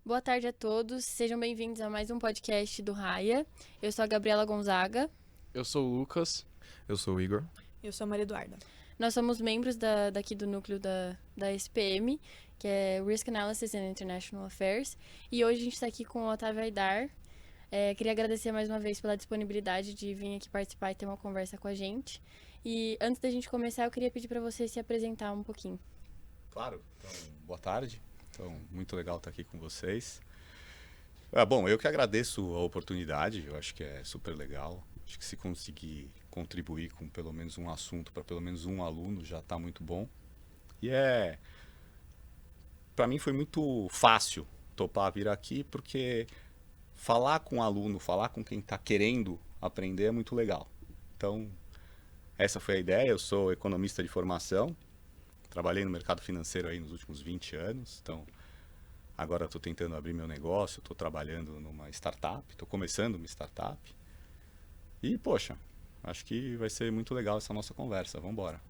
Boa tarde a todos, sejam bem-vindos a mais um podcast do Raia. Eu sou a Gabriela Gonzaga. Eu sou o Lucas. Eu sou o Igor. Eu sou a Maria Eduarda. Nós somos membros daqui do núcleo da SPM, que é Risk Analysis and International Affairs. E hoje a gente está aqui com o Otávio Aidar. Queria agradecer mais uma vez pela disponibilidade de vir aqui participar e ter uma conversa com a gente. E antes da gente começar, eu queria pedir para você se apresentar um pouquinho. Claro. Então, boa tarde. Então, muito legal estar aqui com vocês. Bom, eu que agradeço a oportunidade. Eu acho que é super legal. Acho que se conseguir contribuir com pelo menos um assunto para pelo menos um aluno já está muito bom. E para mim foi muito fácil topar vir aqui porque falar com o aluno, falar com quem está querendo aprender é muito legal. Então, essa foi a ideia. Eu sou economista de formação. Trabalhei no mercado financeiro aí nos últimos 20 anos. Então, agora estou tentando abrir meu negócio. Estou trabalhando numa startup. Estou começando uma startup. E, poxa, acho que vai ser muito legal essa nossa conversa. Vamos embora.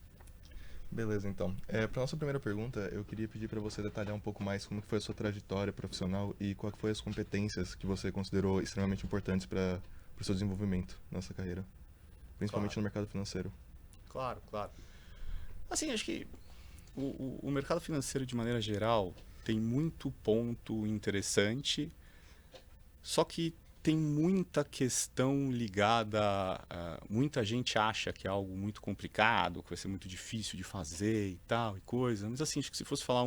Beleza, então. Para nossa primeira pergunta, eu queria pedir para você detalhar um pouco mais como que foi a sua trajetória profissional e quais foram as competências que você considerou extremamente importantes para o seu desenvolvimento nessa carreira, principalmente no mercado financeiro. Claro, claro. Assim, acho que o mercado financeiro, de maneira geral, tem muito ponto interessante, só que tem muita questão ligada muita gente acha que é algo muito complicado, que vai ser muito difícil de fazer e tal e coisa. Mas assim, acho que se fosse falar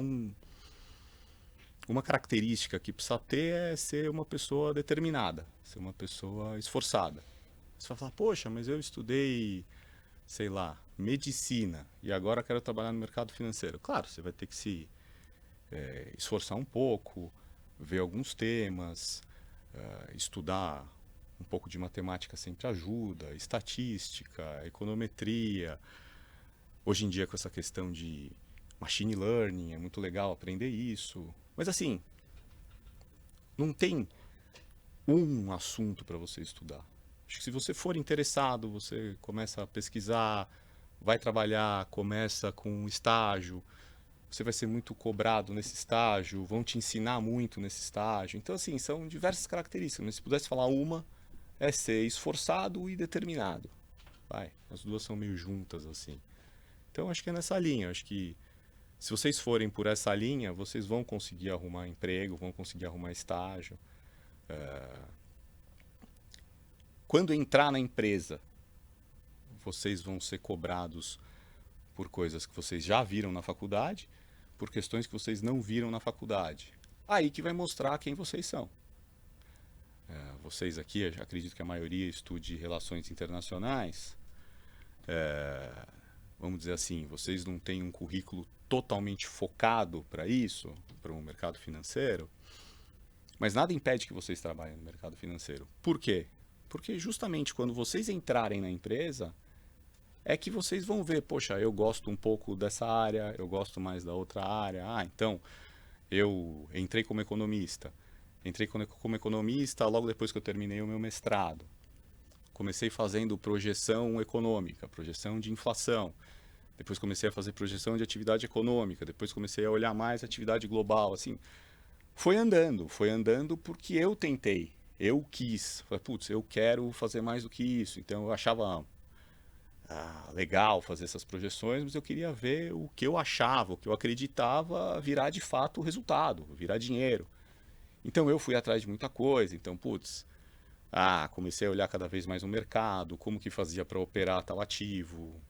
uma característica que precisa ter é ser uma pessoa determinada, ser uma pessoa esforçada. Você vai falar, poxa, mas eu estudei, sei lá, medicina e agora quero trabalhar no mercado financeiro. Claro, você vai ter que se esforçar um pouco, ver alguns temas, estudar um pouco de matemática sempre ajuda, estatística, econometria. Hoje em dia com essa questão de machine learning é muito legal aprender isso. Mas assim, não tem um assunto para você estudar. Acho que se você for interessado, você começa a pesquisar, vai trabalhar, começa com um estágio, você vai ser muito cobrado nesse estágio, vão te ensinar muito nesse estágio. Então, assim, são diversas características. Mas se pudesse falar uma, é ser esforçado e determinado. As duas são meio juntas, assim. Então, acho que é nessa linha. Acho que se vocês forem por essa linha, vocês vão conseguir arrumar emprego, vão conseguir arrumar estágio. Quando entrar na empresa, vocês vão ser cobrados por coisas que vocês já viram na faculdade, por questões que vocês não viram na faculdade. Aí que vai mostrar quem vocês são. Vocês aqui, acredito que a maioria estude relações internacionais. Vamos dizer assim, vocês não têm um currículo totalmente focado para isso, para o mercado financeiro, mas nada impede que vocês trabalhem no mercado financeiro. Por quê? Porque justamente quando vocês entrarem na empresa, é que vocês vão ver, poxa, eu gosto um pouco dessa área, eu gosto mais da outra área. Então, eu entrei como economista. Entrei como economista logo depois que eu terminei o meu mestrado. Comecei fazendo projeção econômica, projeção de inflação. Depois comecei a fazer projeção de atividade econômica. Depois comecei a olhar mais a atividade global. Assim, foi andando porque eu tentei. Eu quis. Falei, putz, eu quero fazer mais do que isso. Então eu achava legal fazer essas projeções, mas eu queria ver o que eu achava, o que eu acreditava virar de fato o resultado, virar dinheiro. Então eu fui atrás de muita coisa. Então, comecei a olhar cada vez mais o mercado, como que fazia para operar tal ativo,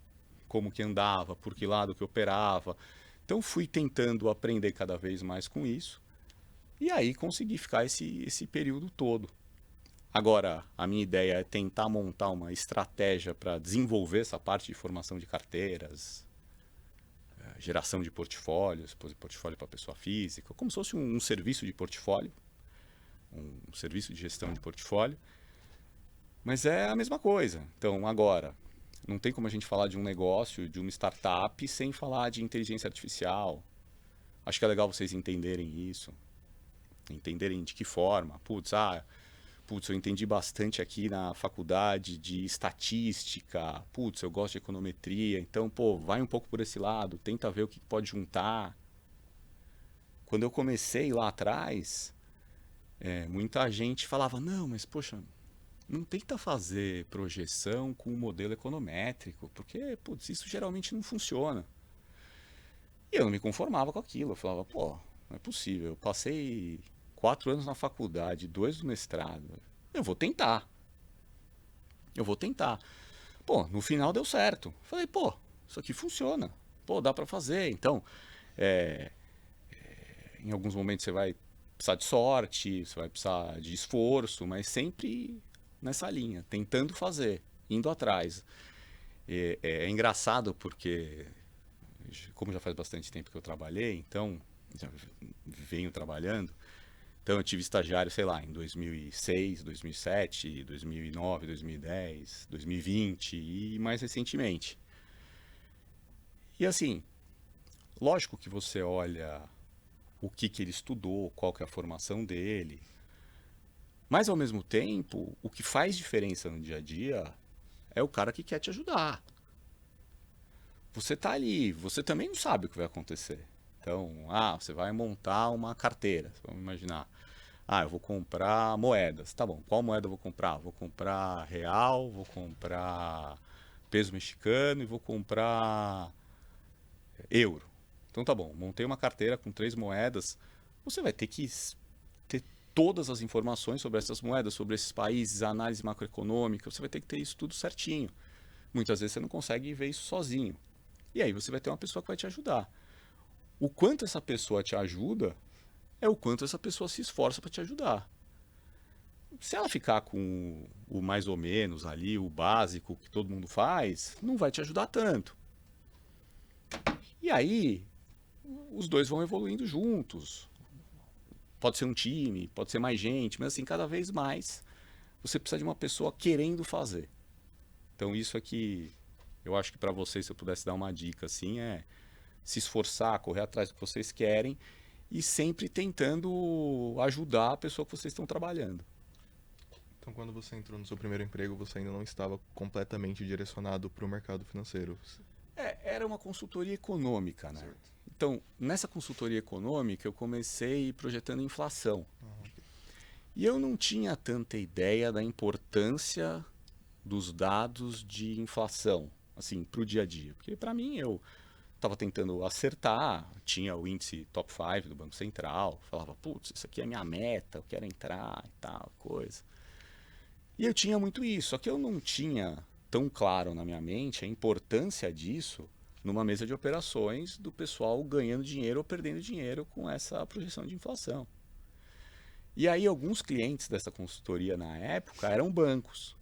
como que andava, por que lado que operava. Então fui tentando aprender cada vez mais com isso. E aí consegui ficar esse período todo. Agora, a minha ideia é tentar montar uma estratégia para desenvolver essa parte de formação de carteiras, geração de portfólios, portfólio para pessoa física, como se fosse um serviço de portfólio, um serviço de gestão de portfólio. Mas é a mesma coisa. Então, agora, não tem como a gente falar de um negócio, de uma startup, sem falar de inteligência artificial. Acho que é legal vocês entenderem isso. Entenderem de que forma. Eu entendi bastante aqui na faculdade de estatística. Eu gosto de econometria. Então, vai um pouco por esse lado. Tenta ver o que pode juntar. Quando eu comecei lá atrás, muita gente falava, não, mas poxa, não tenta fazer projeção com o modelo econométrico, porque, putz, isso geralmente não funciona. E eu não me conformava com aquilo. Eu falava, pô, não é possível. Eu passei 4 anos na faculdade, 2 no mestrado. Eu vou tentar. Eu vou tentar. Pô, no final deu certo. Falei, pô, isso aqui funciona. Pô, dá pra fazer. Então, em alguns momentos você vai precisar de sorte, você vai precisar de esforço, mas sempre nessa linha, tentando fazer, indo atrás. É engraçado porque, como já faz bastante tempo que eu trabalhei, então, já venho trabalhando, então eu tive estagiário, sei lá, em 2006, 2007, 2009, 2010, 2020 e mais recentemente. E assim, lógico que você olha o que ele estudou, qual que é a formação dele, mas ao mesmo tempo, o que faz diferença no dia a dia é o cara que quer te ajudar. Você tá ali, você também não sabe o que vai acontecer. Então, você vai montar uma carteira, vamos imaginar. Eu vou comprar moedas. Tá bom, qual moeda eu vou comprar? Vou comprar real, vou comprar peso mexicano e vou comprar euro. Então tá bom, montei uma carteira com 3 moedas. Você vai ter que ter todas as informações sobre essas moedas, sobre esses países, a análise macroeconômica. Você vai ter que ter isso tudo certinho. Muitas vezes você não consegue ver isso sozinho. E aí você vai ter uma pessoa que vai te ajudar. O quanto essa pessoa te ajuda é o quanto essa pessoa se esforça para te ajudar. Se ela ficar com o mais ou menos ali, o básico que todo mundo faz, não vai te ajudar tanto. E aí, os dois vão evoluindo juntos. Pode ser um time, pode ser mais gente, mas assim, cada vez mais você precisa de uma pessoa querendo fazer. Então isso aqui, eu acho que para vocês, se eu pudesse dar uma dica assim, é se esforçar, correr atrás do que vocês querem e sempre tentando ajudar a pessoa que vocês estão trabalhando. Então, quando você entrou no seu primeiro emprego, você ainda não estava completamente direcionado para o mercado financeiro. Era uma consultoria econômica, né? Certo. Então, nessa consultoria econômica, eu comecei projetando inflação. E eu não tinha tanta ideia da importância dos dados de inflação, assim, para o dia a dia. Porque, para mim, eu estava tentando acertar, tinha o índice top 5 do Banco Central, falava, putz, isso aqui é minha meta, eu quero entrar e tal, coisa. E eu tinha muito isso, só que eu não tinha tão claro na minha mente a importância disso numa mesa de operações do pessoal ganhando dinheiro ou perdendo dinheiro com essa projeção de inflação. E aí alguns clientes dessa consultoria na época eram bancos.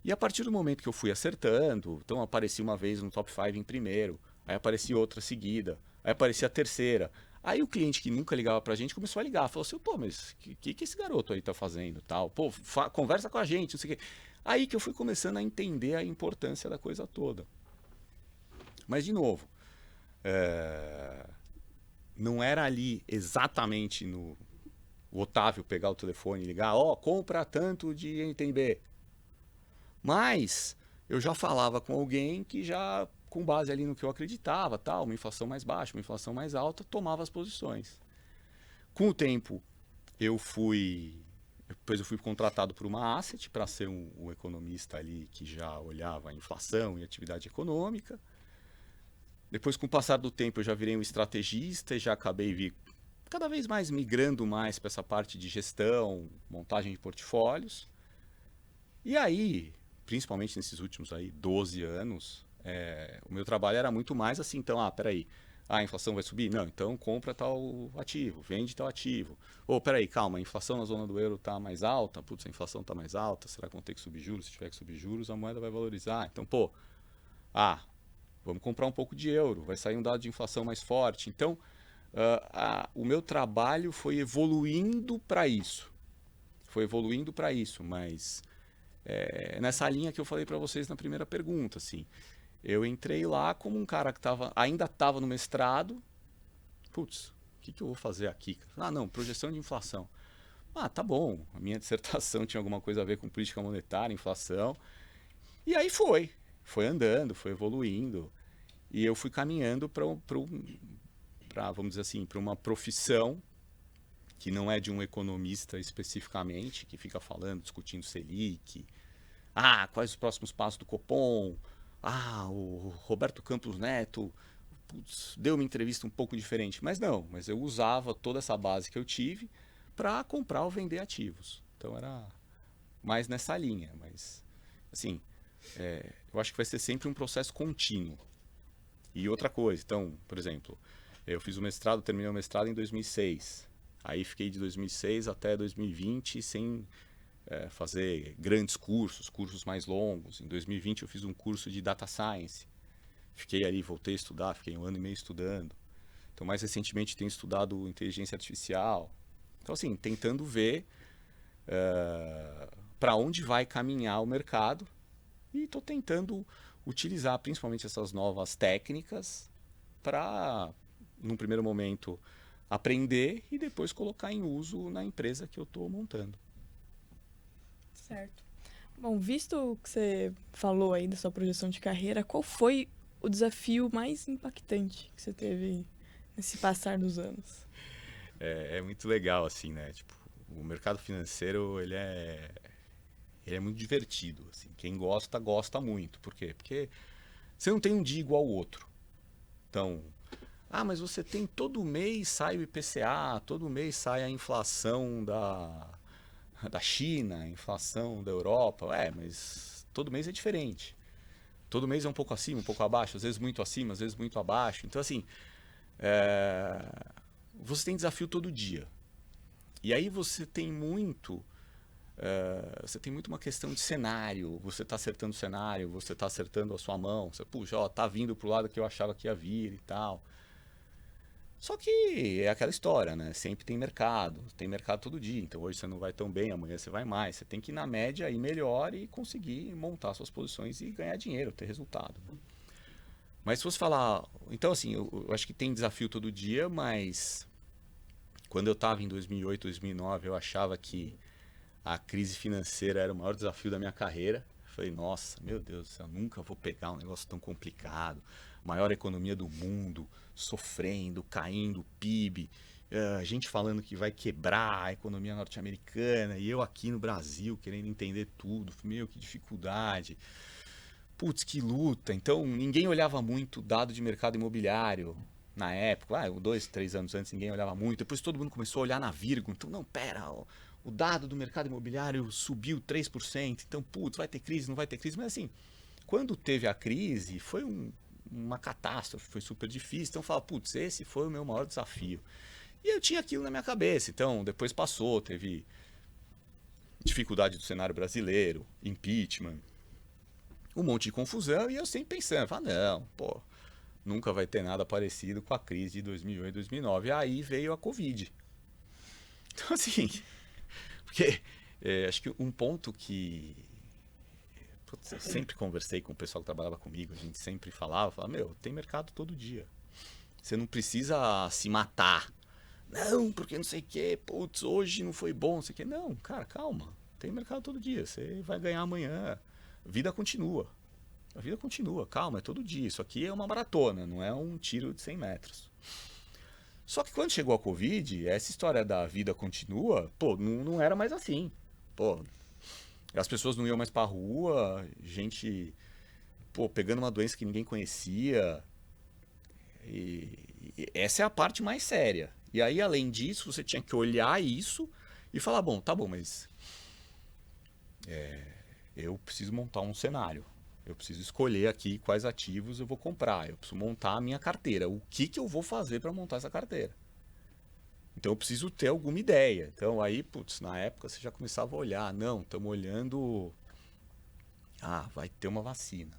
E a partir do momento que eu fui acertando, então apareci uma vez no top 5 em primeiro, aí aparecia outra seguida, aí aparecia a terceira. Aí o cliente que nunca ligava pra gente começou a ligar, falou assim, pô, mas o que esse garoto aí tá fazendo, tal? Pô, conversa com a gente, não sei o quê. Aí que eu fui começando a entender a importância da coisa toda. Mas, de novo, não era ali exatamente no o Otávio pegar o telefone e ligar, compra tanto de NTNB. Mas eu já falava com alguém que já, com base ali no que eu acreditava, tal, uma inflação mais baixa, uma inflação mais alta, tomava as posições. Com o tempo, depois eu fui contratado por uma asset para ser um economista ali que já olhava a inflação e atividade econômica. Depois, com o passar do tempo, eu já virei um estrategista e já acabei cada vez mais migrando mais para essa parte de gestão, montagem de portfólios. E aí, principalmente nesses últimos 12 anos, o meu trabalho era muito mais assim, então, peraí, a inflação vai subir? Não, então compra tal ativo, vende tal ativo. Peraí, calma, a inflação na zona do euro está mais alta? Putz, a inflação está mais alta, será que vão ter que subir juros? Se tiver que subir juros, a moeda vai valorizar. Então, vamos comprar um pouco de euro, vai sair um dado de inflação mais forte. Então, o meu trabalho foi evoluindo para isso. Mas nessa linha que eu falei para vocês na primeira pergunta, assim, eu entrei lá como um cara que ainda estava no mestrado. Putz, o que eu vou fazer aqui? Não, projeção de inflação. Tá bom, a minha dissertação tinha alguma coisa a ver com política monetária, inflação. E aí foi andando, foi evoluindo. E eu fui caminhando para vamos dizer assim, para uma profissão que não é de um economista especificamente, que fica falando, discutindo Selic, quais os próximos passos do Copom, o Roberto Campos Neto deu uma entrevista um pouco diferente, mas eu usava toda essa base que eu tive para comprar ou vender ativos. Então era mais nessa linha, mas assim, eu acho que vai ser sempre um processo contínuo. E outra coisa, então, por exemplo, eu fiz o mestrado, terminei o mestrado em 2006. Aí fiquei de 2006 até 2020 sem fazer grandes cursos mais longos. Em 2020 eu fiz um curso de Data Science. Fiquei ali, voltei a estudar, fiquei 1 ano e meio estudando. Então, mais recentemente tenho estudado inteligência artificial. Então, assim, tentando ver para onde vai caminhar o mercado e estou tentando utilizar principalmente essas novas técnicas para, num primeiro momento, aprender e depois colocar em uso na empresa que eu estou montando. Certo. Bom, visto o que você falou aí da sua projeção de carreira, qual foi o desafio mais impactante que você teve nesse passar dos anos? É muito legal, assim, né? Tipo, o mercado financeiro, ele é muito divertido, assim. Quem gosta, gosta muito. Por quê? Porque você não tem um dia igual ao outro. Então, mas você tem todo mês sai o IPCA, todo mês sai a inflação da China, a inflação da Europa. Mas todo mês é diferente. Todo mês é um pouco acima, um pouco abaixo, às vezes muito acima, às vezes muito abaixo. Então, assim, você tem desafio todo dia. E aí você tem muito uma questão de cenário. Você está acertando o cenário, você está acertando a sua mão. Você, puxa, tá vindo pro lado que eu achava que ia vir e tal. Só que é aquela história, né? Sempre tem mercado todo dia. Então hoje você não vai tão bem, amanhã você vai mais. Você tem que ir na média, ir melhor e conseguir montar suas posições e ganhar dinheiro, ter resultado. Mas se fosse falar... Então, assim, eu acho que tem desafio todo dia, mas quando eu estava em 2008, 2009, eu achava que a crise financeira era o maior desafio da minha carreira. Eu falei, nossa, meu Deus do céu, nunca vou pegar um negócio tão complicado. Maior economia do mundo, sofrendo, caindo o PIB, gente falando que vai quebrar a economia norte-americana, e eu aqui no Brasil querendo entender tudo. Meu, que dificuldade. Putz, que luta. Então, ninguém olhava muito dado de mercado imobiliário na época. 2, 3 anos antes, ninguém olhava muito. Depois todo mundo começou a olhar na vírgula. Então, não, pera, o dado do mercado imobiliário subiu 3%. Então, putz, vai ter crise, não vai ter crise. Mas assim, quando teve a crise, foi uma catástrofe, foi super difícil. Então eu falava, putz, esse foi o meu maior desafio. E eu tinha aquilo na minha cabeça. Então depois passou, teve dificuldade do cenário brasileiro, impeachment, um monte de confusão. E eu sempre pensando, nunca vai ter nada parecido com a crise de 2008, 2009. Aí veio a Covid. Então assim, porque acho que um ponto que eu sempre conversei com o pessoal que trabalhava comigo, a gente sempre falava, tem mercado todo dia. Você não precisa se matar. Não, porque não sei o que, putz, hoje não foi bom, não sei o que. Não, cara, calma. Tem mercado todo dia, você vai ganhar amanhã. A vida continua. A vida continua, calma, é todo dia. Isso aqui é uma maratona, não é um tiro de 100 metros. Só que quando chegou a Covid, essa história da vida continua, não era mais assim. As pessoas não iam mais pra rua, gente, pegando uma doença que ninguém conhecia. E essa é a parte mais séria. E aí, além disso, você tinha que olhar isso e falar, tá bom, mas eu preciso montar um cenário. Eu preciso escolher aqui quais ativos eu vou comprar. Eu preciso montar a minha carteira. O que eu vou fazer para montar essa carteira? Então eu preciso ter alguma ideia. Então aí, na época você já começava a olhar. Não, estamos olhando... vai ter uma vacina.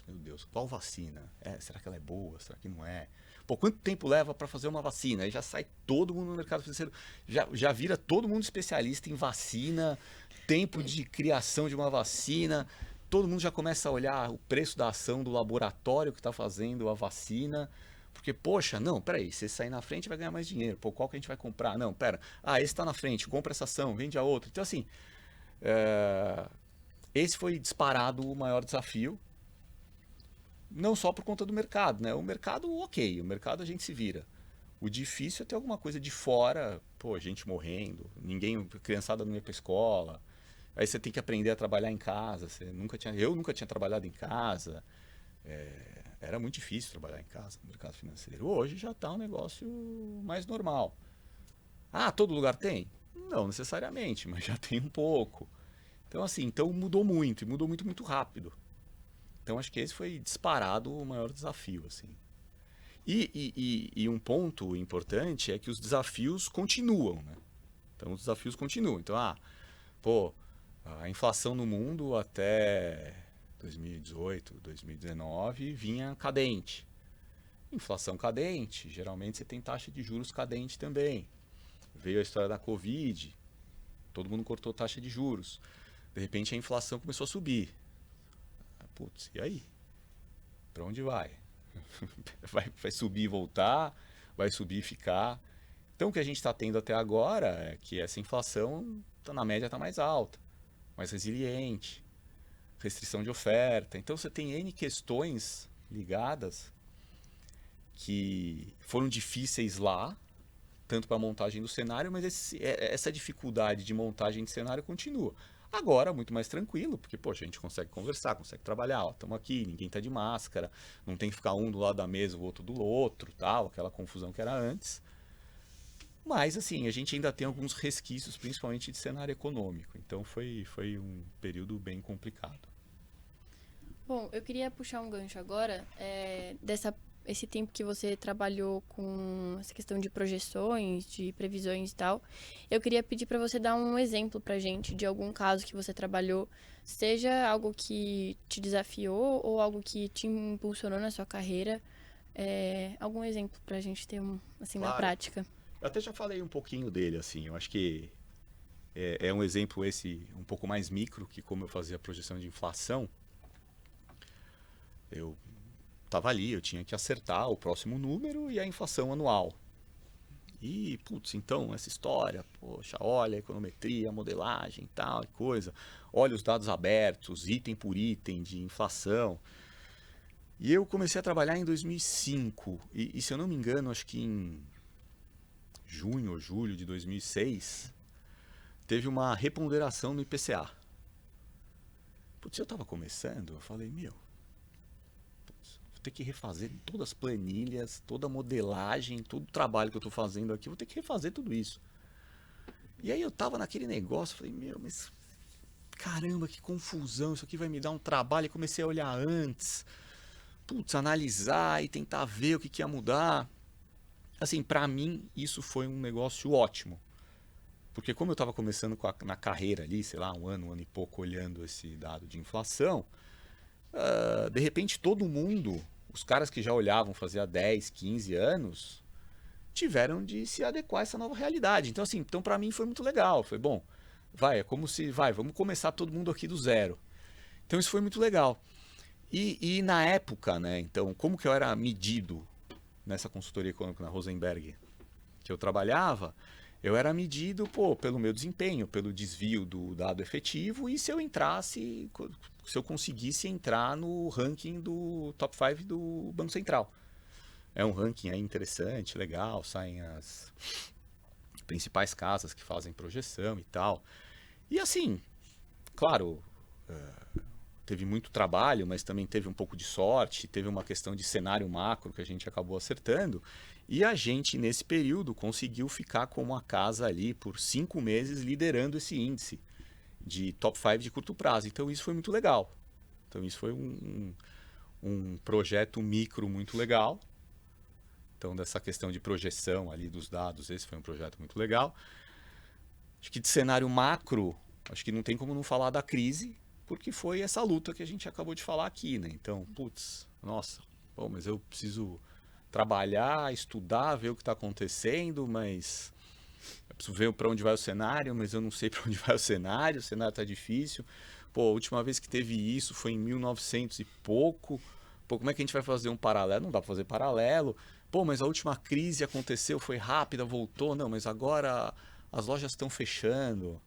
Meu Deus, qual vacina? Será que ela é boa? Será que não é? Quanto tempo leva para fazer uma vacina? Aí já sai todo mundo no mercado financeiro. Já vira todo mundo especialista em vacina, tempo de criação de uma vacina. Todo mundo já começa a olhar o preço da ação do laboratório que está fazendo a vacina. Porque, peraí, se você sair na frente vai ganhar mais dinheiro. Qual que a gente vai comprar? Não, pera. Esse está na frente, compra essa ação, vende a outra. Então, assim, esse foi disparado o maior desafio. Não só por conta do mercado, né? O mercado, o mercado a gente se vira. O difícil é ter alguma coisa de fora, pô, gente morrendo, ninguém, criançada não ia pra escola. Aí você tem que aprender a trabalhar em casa. Eu nunca tinha trabalhado em casa. Era muito difícil trabalhar em casa no mercado financeiro. Hoje já está um negócio mais normal. Ah, todo lugar tem? Não necessariamente, mas já tem um pouco. Então, assim, mudou muito, e mudou muito, muito rápido. Então, acho que esse foi disparado o maior desafio, assim. E um ponto importante é que os desafios continuam, né? Então, os desafios continuam. Então, pô, a inflação no mundo até 2018, 2019 vinha cadente. Inflação cadente, geralmente você tem taxa de juros cadente também. Veio a história da Covid, todo mundo cortou taxa de juros. De repente a inflação começou a subir. Putz, e aí? Para onde vai? Vai subir e voltar? Vai subir e ficar? Então o que a gente está tendo até agora é que essa inflação, na média, está mais alta, mais resiliente, restrição de oferta. Então você tem N questões ligadas que foram difíceis lá, tanto para a montagem do cenário, mas essa dificuldade de montagem de cenário continua. Agora, muito mais tranquilo, porque, poxa, a gente consegue conversar, consegue trabalhar, estamos aqui, ninguém está de máscara, não tem que ficar um do lado da mesa, o outro do outro, tal, aquela confusão que era antes. Mas, assim, a gente ainda tem alguns resquícios, principalmente de cenário econômico. Então, foi um período bem complicado. Bom, eu queria puxar um gancho agora esse tempo que você trabalhou com essa questão de projeções, de previsões e tal. Eu queria pedir para você dar um exemplo pra gente de algum caso que você trabalhou, seja algo que te desafiou ou algo que te impulsionou na sua carreira. Algum exemplo pra gente ter assim, Claro. na prática. Eu até já falei um pouquinho dele, assim, eu acho que é um exemplo esse um pouco mais micro, que como eu fazia a projeção de inflação, eu estava ali, eu tinha que acertar o próximo número e a inflação anual. E, putz, então, essa história, poxa, olha a econometria, a modelagem e tal, e coisa. Olha os dados abertos, item por item de inflação. E eu comecei a trabalhar em 2005. E se eu não me engano, acho que em junho ou julho de 2006, teve uma reponderação no IPCA. Putz, eu estava começando, eu falei, vou ter que refazer todas as planilhas, toda a modelagem, todo o trabalho que eu estou fazendo aqui, vou ter que refazer tudo isso. E aí eu estava naquele negócio, falei, mas caramba, que confusão, isso aqui vai me dar um trabalho. E comecei a olhar antes, analisar e tentar ver o que ia mudar. Assim, para mim, isso foi um negócio ótimo. Porque como eu estava começando na carreira ali, sei lá, um ano e pouco, olhando esse dado de inflação, de repente todo mundo, os caras que já olhavam fazia 10, 15 anos, tiveram de se adequar a essa nova realidade. Então, assim, para mim foi muito legal. Foi bom, vamos começar todo mundo aqui do zero. Então isso foi muito legal. E na época, né, então, como que eu era medido nessa consultoria econômica na Rosenberg que eu trabalhava, eu era medido pelo meu desempenho, pelo desvio do dado efetivo e se eu conseguisse entrar no ranking do top 5 do Banco Central. É um ranking aí interessante, legal, saem as principais casas que fazem projeção e tal. E assim, claro, teve muito trabalho, mas também teve um pouco de sorte, teve uma questão de cenário macro que a gente acabou acertando. E a gente, nesse período, conseguiu ficar como a casa ali por 5 meses liderando esse índice de top 5 de curto prazo. Então isso foi muito legal. Então isso foi um projeto micro muito legal. Então dessa questão de projeção ali dos dados, esse foi um projeto muito legal. Acho que de cenário macro, acho que não tem como não falar da crise, porque foi essa luta que a gente acabou de falar aqui, né? Então, mas eu preciso trabalhar, estudar, ver o que está acontecendo, mas eu preciso ver para onde vai o cenário, mas eu não sei para onde vai o cenário está difícil. A última vez que teve isso foi em 1900 e pouco. Como é que a gente vai fazer um paralelo? Não dá para fazer paralelo. Mas a última crise aconteceu, foi rápida, voltou. Não, mas agora as lojas estão fechando.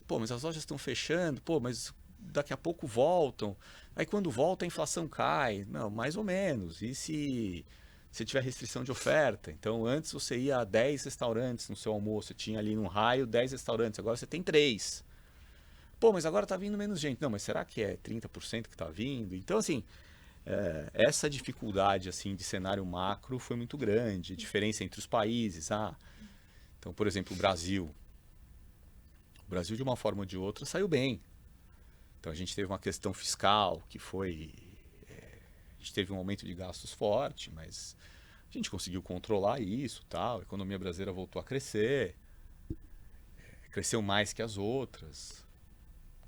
Mas as lojas estão fechando, mas daqui a pouco voltam. Aí quando volta a inflação cai. Não, mais ou menos. E se se tiver restrição de oferta. Então, antes você ia a 10 restaurantes no seu almoço, você tinha ali num raio 10 restaurantes, agora você tem 3. Pô, mas agora tá vindo menos gente. Não, mas será que é 30% que tá vindo? Então, assim, essa dificuldade assim de cenário macro foi muito grande, a diferença entre os países. Então, por exemplo, o Brasil, de uma forma ou de outra, saiu bem. Então, a gente teve uma questão fiscal que foi... a gente teve um aumento de gastos forte, mas a gente conseguiu controlar isso, tal. A economia brasileira voltou a crescer, cresceu mais que as outras.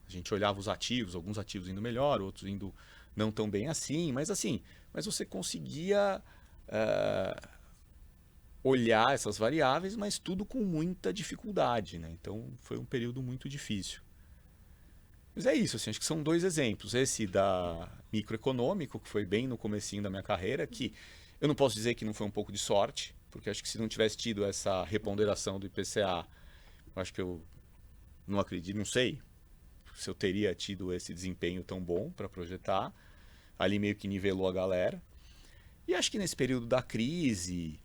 A gente olhava os ativos, alguns ativos indo melhor, outros indo não tão bem assim, mas você conseguia olhar essas variáveis, mas tudo com muita dificuldade, né? Então foi um período muito difícil. Mas é isso, assim, acho que são 2 exemplos. Esse da microeconômico, que foi bem no comecinho da minha carreira, que eu não posso dizer que não foi um pouco de sorte, porque acho que se não tivesse tido essa reponderação do IPCA, eu acho que eu não acredito, não sei se eu teria tido esse desempenho tão bom para projetar. Ali meio que nivelou a galera. E acho que nesse período da crise,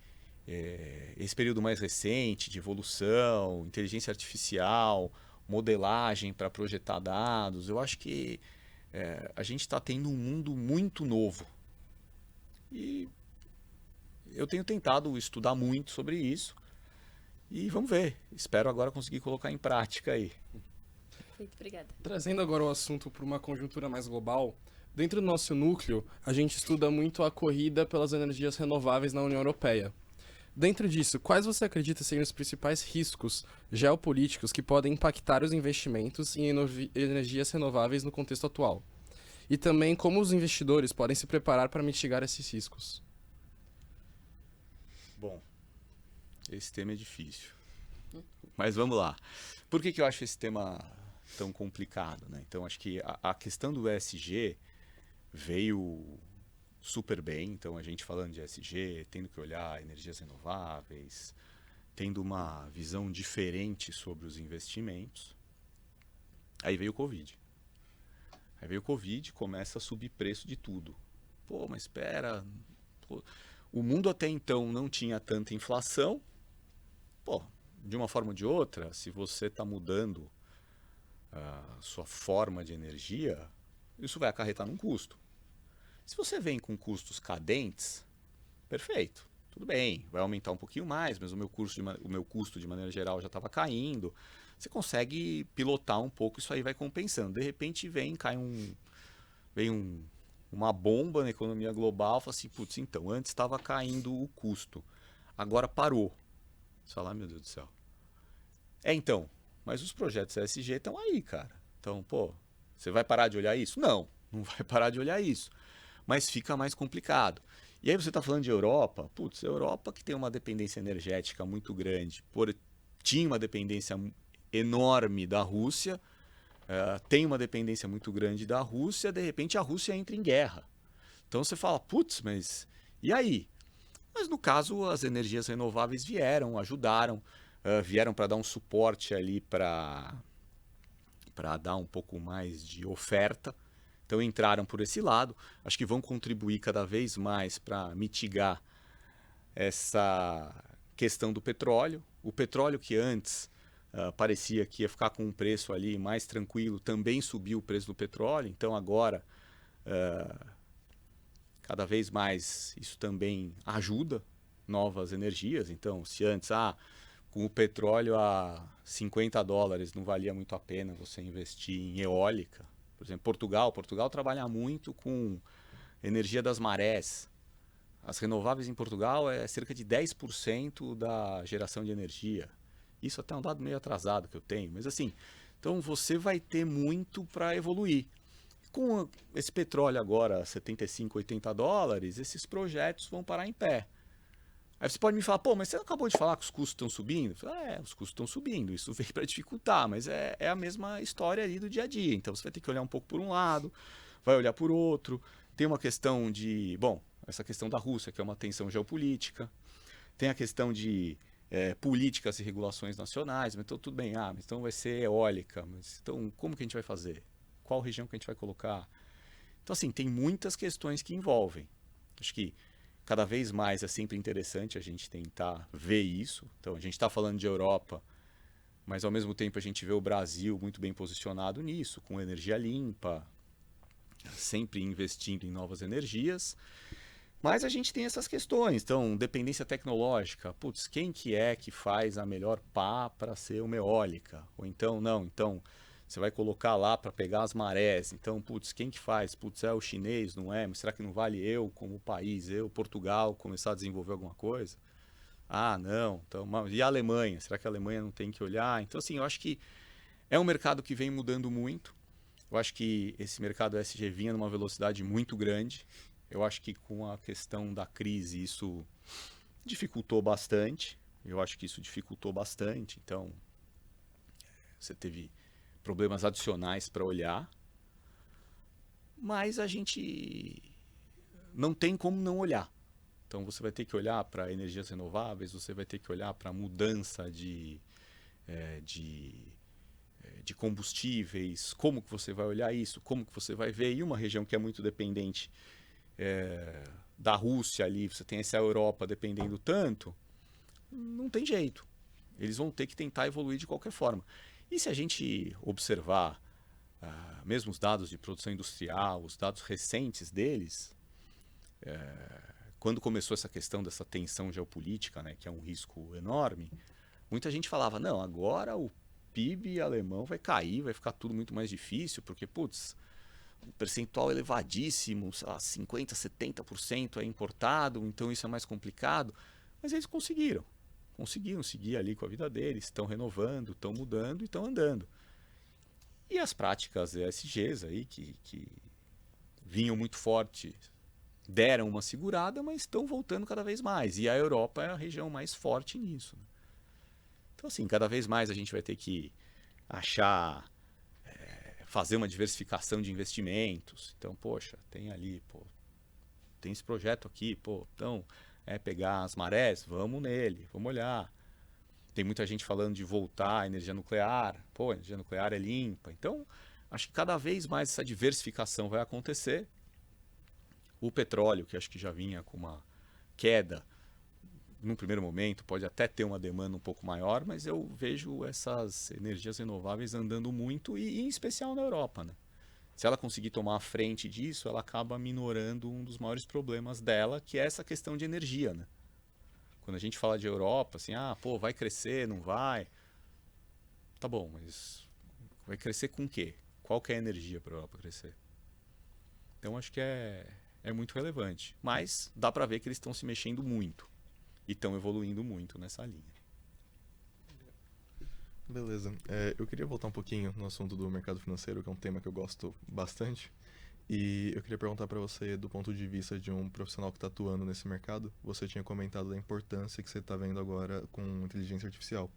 esse período mais recente de evolução, inteligência artificial, modelagem para projetar dados, eu acho que a gente está tendo um mundo muito novo. E eu tenho tentado estudar muito sobre isso. E vamos ver. Espero agora conseguir colocar em prática aí. Perfeito, obrigada. Trazendo agora o assunto para uma conjuntura mais global, dentro do nosso núcleo, a gente estuda muito a corrida pelas energias renováveis na União Europeia. Dentro disso, quais você acredita serem os principais riscos geopolíticos que podem impactar os investimentos em energias renováveis no contexto atual? E também como os investidores podem se preparar para mitigar esses riscos? Bom, esse tema é difícil. Mas vamos lá. Por que eu acho esse tema tão complicado, né? Então, acho que a questão do ESG veio super bem. Então, a gente falando de ESG, tendo que olhar energias renováveis, tendo uma visão diferente sobre os investimentos. Aí veio o Covid. Começa a subir preço de tudo. Pô, mas espera... O mundo até então não tinha tanta inflação. Pô, de uma forma ou de outra, se você está mudando a sua forma de energia, isso vai acarretar num custo. Se você vem com custos cadentes, perfeito, tudo bem, vai aumentar um pouquinho mais, mas o meu custo de maneira geral já estava caindo. Você consegue pilotar um pouco, isso aí vai compensando. De repente vem uma bomba na economia global, fala assim, putz, então, antes estava caindo o custo, agora parou. Você fala, meu Deus do céu. Então, mas os projetos ESG estão aí, cara. Então, pô, você vai parar de olhar isso? Não vai parar de olhar isso. Mas fica mais complicado. E aí você está falando de Europa, putz, a Europa que tem uma dependência energética muito grande, tinha uma dependência enorme da Rússia, tem uma dependência muito grande da Rússia, de repente a Rússia entra em guerra. Então você fala, putz, mas e aí? Mas no caso as energias renováveis ajudaram, vieram para dar um suporte ali para dar um pouco mais de oferta. Então entraram por esse lado, acho que vão contribuir cada vez mais para mitigar essa questão do petróleo. O petróleo que antes parecia que ia ficar com um preço ali mais tranquilo, também subiu o preço do petróleo, então agora cada vez mais isso também ajuda novas energias. Então se antes com o petróleo a $50 não valia muito a pena você investir em eólica. Por exemplo, Portugal trabalha muito com energia das marés. As renováveis em Portugal é cerca de 10% da geração de energia. Isso até é um dado meio atrasado que eu tenho, mas assim, então você vai ter muito para evoluir. Com esse petróleo agora, $75, $80, esses projetos vão parar em pé. Aí você pode me falar, pô, mas você acabou de falar que os custos estão subindo? Os custos estão subindo, isso veio para dificultar, mas é a mesma história ali do dia a dia. Então você vai ter que olhar um pouco por um lado, vai olhar por outro. Tem uma questão essa questão da Rússia, que é uma tensão geopolítica. Tem a questão de políticas e regulações nacionais, mas então tudo bem, mas então vai ser eólica, mas então como que a gente vai fazer? Qual região que a gente vai colocar? Então assim, tem muitas questões que envolvem. Acho que cada vez mais é sempre interessante a gente tentar ver isso. Então, a gente está falando de Europa, mas ao mesmo tempo a gente vê o Brasil muito bem posicionado nisso, com energia limpa, sempre investindo em novas energias. Mas a gente tem essas questões. Então, dependência tecnológica. Putz, quem que é que faz a melhor pá para ser uma eólica? Ou então, não, então você vai colocar lá para pegar as marés. Então, putz, quem que faz? Putz, é o chinês, não é? Mas será que não vale eu, como país, Portugal, começar a desenvolver alguma coisa? Ah, não. Então, e a Alemanha? Será que a Alemanha não tem que olhar? Então, assim, eu acho que é um mercado que vem mudando muito. Eu acho que esse mercado ESG vinha numa velocidade muito grande. Eu acho que com a questão da crise isso dificultou bastante. Eu acho que isso dificultou bastante. Então, você teve problemas adicionais para olhar, mas a gente não tem como não olhar. Então você vai ter que olhar para energias renováveis, você vai ter que olhar para a mudança de combustíveis, como que você vai olhar isso, como que você vai ver. E uma região que é muito dependente da Rússia ali, você tem essa Europa dependendo tanto, não tem jeito. Eles vão ter que tentar evoluir de qualquer forma. E se a gente observar mesmo os dados de produção industrial, os dados recentes deles, quando começou essa questão dessa tensão geopolítica, né, que é um risco enorme, muita gente falava, não, agora o PIB alemão vai cair, vai ficar tudo muito mais difícil, porque, putz, um percentual elevadíssimo, sei lá, 50%, 70% é importado, então isso é mais complicado. Mas eles conseguiram seguir ali com a vida deles, estão renovando, estão mudando e estão andando. E as práticas ESGs aí, que vinham muito forte, deram uma segurada, mas estão voltando cada vez mais. E a Europa é a região mais forte nisso. Então, assim, cada vez mais a gente vai ter que achar, fazer uma diversificação de investimentos. Então, poxa, tem ali, tem esse projeto aqui, então... pegar as marés, vamos nele, vamos olhar. Tem muita gente falando de voltar à energia nuclear. A energia nuclear é limpa. Então, acho que cada vez mais essa diversificação vai acontecer. O petróleo, que acho que já vinha com uma queda, num primeiro momento, pode até ter uma demanda um pouco maior, mas eu vejo essas energias renováveis andando muito, e em especial na Europa, né? Se ela conseguir tomar a frente disso, ela acaba minorando um dos maiores problemas dela, que é essa questão de energia, né? Quando a gente fala de Europa, assim, vai crescer, não vai? Tá bom, mas vai crescer com o quê? Qual que é a energia para a Europa crescer? Então, acho que é muito relevante. Mas dá para ver que eles estão se mexendo muito e estão evoluindo muito nessa linha. Beleza. Eu queria voltar um pouquinho no assunto do mercado financeiro, que é um tema que eu gosto bastante. E eu queria perguntar para você, do ponto de vista de um profissional que está atuando nesse mercado, você tinha comentado da importância que você está vendo agora com inteligência artificial.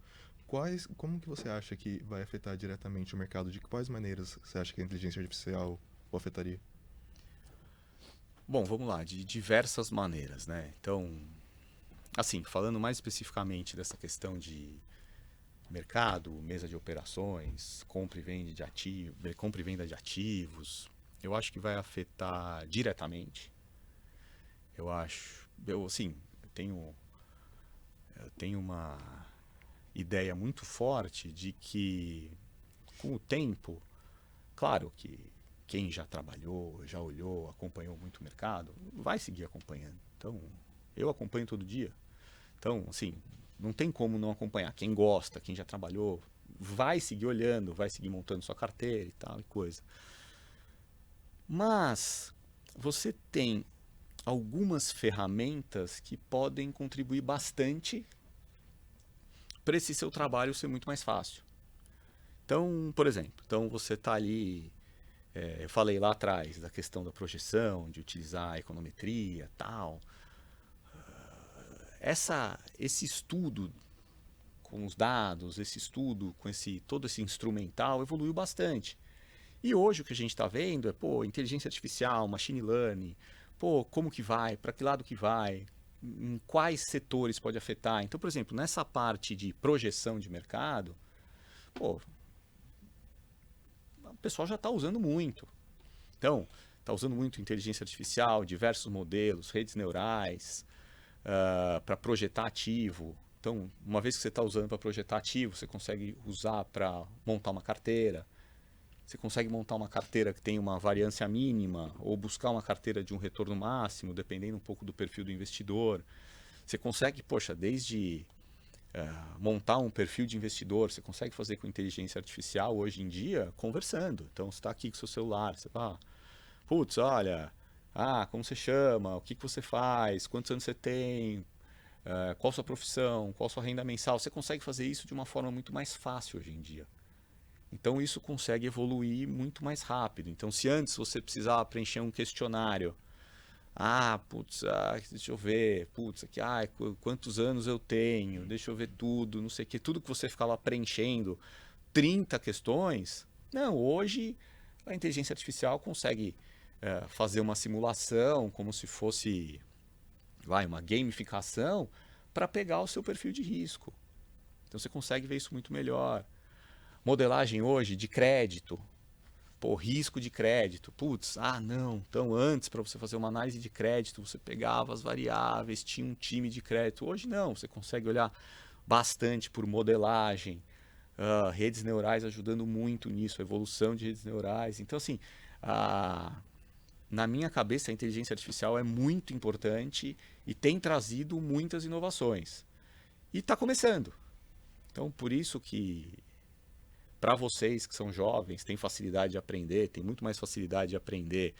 Como que você acha que vai afetar diretamente o mercado? De quais maneiras você acha que a inteligência artificial o afetaria? Bom, vamos lá, de diversas maneiras, né? Então, assim, falando mais especificamente dessa questão de mercado, mesa de operações, compra e venda de ativos, eu acho que vai afetar diretamente. Eu tenho uma ideia muito forte de que, com o tempo, claro que quem já trabalhou, já olhou, acompanhou muito o mercado, vai seguir acompanhando. Então, eu acompanho todo dia. Então, assim, não tem como não acompanhar. Quem gosta, quem já trabalhou, vai seguir olhando, vai seguir montando sua carteira e tal e coisa. Mas você tem algumas ferramentas que podem contribuir bastante para esse seu trabalho ser muito mais fácil. Então, por exemplo, você está ali, eu falei lá atrás da questão da projeção, de utilizar a econometria e tal. Esse estudo com os dados, esse estudo com todo esse instrumental evoluiu bastante. E hoje o que a gente está vendo é, inteligência artificial, machine learning, como que vai, para que lado que vai, em quais setores pode afetar. Então, por exemplo, nessa parte de projeção de mercado, o pessoal já está usando muito. Então, está usando muito inteligência artificial, diversos modelos, redes neurais, para projetar ativo. Então, uma vez que você está usando para projetar ativo, você consegue usar para montar uma carteira. Você consegue montar uma carteira que tem uma variância mínima ou buscar uma carteira de um retorno máximo, dependendo um pouco do perfil do investidor. Você consegue, poxa, desde montar um perfil de investidor, você consegue fazer com inteligência artificial hoje em dia conversando. Então, você está aqui com o seu celular, você fala, putz, olha, como você chama, o que você faz, quantos anos você tem, qual a sua profissão, qual a sua renda mensal. Você consegue fazer isso de uma forma muito mais fácil hoje em dia. Então, isso consegue evoluir muito mais rápido. Então, se antes você precisava preencher um questionário, deixa eu ver, aqui, quantos anos eu tenho, deixa eu ver tudo, não sei o que, tudo que você ficava preenchendo, 30 questões, não, hoje a inteligência artificial consegue fazer uma simulação, como se fosse uma gamificação, para pegar o seu perfil de risco. Então, você consegue ver isso muito melhor. Modelagem hoje de crédito, risco de crédito, não, então antes para você fazer uma análise de crédito, você pegava as variáveis, tinha um time de crédito, hoje não, você consegue olhar bastante por modelagem, redes neurais ajudando muito nisso, a evolução de redes neurais, então assim, na minha cabeça a inteligência artificial é muito importante e tem trazido muitas inovações, e está começando, então por isso que para vocês que são jovens, têm facilidade de aprender, tem muito mais facilidade de aprender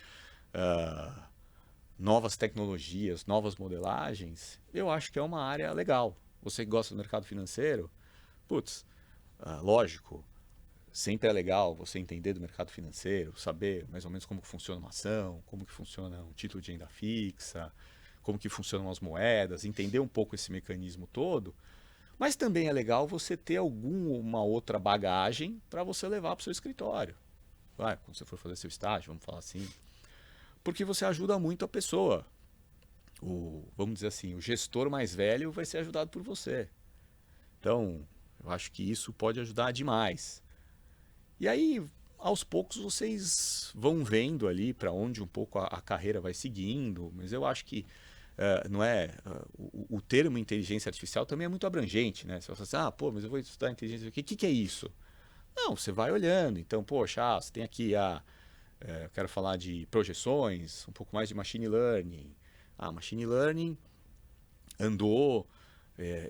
novas tecnologias, novas modelagens, eu acho que é uma área legal. Você que gosta do mercado financeiro, lógico, sempre é legal você entender do mercado financeiro, saber mais ou menos como que funciona uma ação, como que funciona um título de renda fixa, como que funcionam as moedas, entender um pouco esse mecanismo todo. Mas também é legal você ter alguma outra bagagem para você levar para o seu escritório. Quando você for fazer seu estágio, vamos falar assim. Porque você ajuda muito a pessoa. Vamos dizer assim, o gestor mais velho vai ser ajudado por você. Então, eu acho que isso pode ajudar demais. E aí, aos poucos, vocês vão vendo ali para onde um pouco a carreira vai seguindo. Mas eu acho que não é o termo inteligência artificial também é muito abrangente, né? Você vai falar assim, mas eu vou estudar inteligência artificial, o que é isso? Não, você vai olhando, então, poxa, você tem aqui eu quero falar de projeções, um pouco mais de machine learning. Machine learning andou,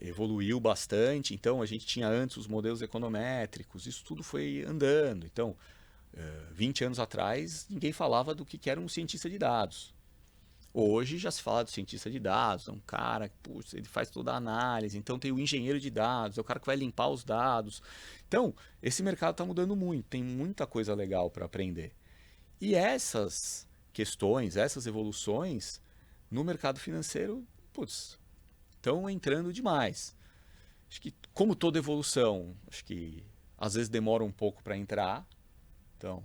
evoluiu bastante, então a gente tinha antes os modelos econométricos, isso tudo foi andando, então 20 anos atrás ninguém falava do que era um cientista de dados. Hoje já se fala do cientista de dados, é um cara que ele faz toda a análise, então tem o engenheiro de dados, é o cara que vai limpar os dados. Então, esse mercado está mudando muito, tem muita coisa legal para aprender. E essas questões, essas evoluções no mercado financeiro, estão entrando demais. Acho que, como toda evolução, acho que às vezes demora um pouco para entrar. Então,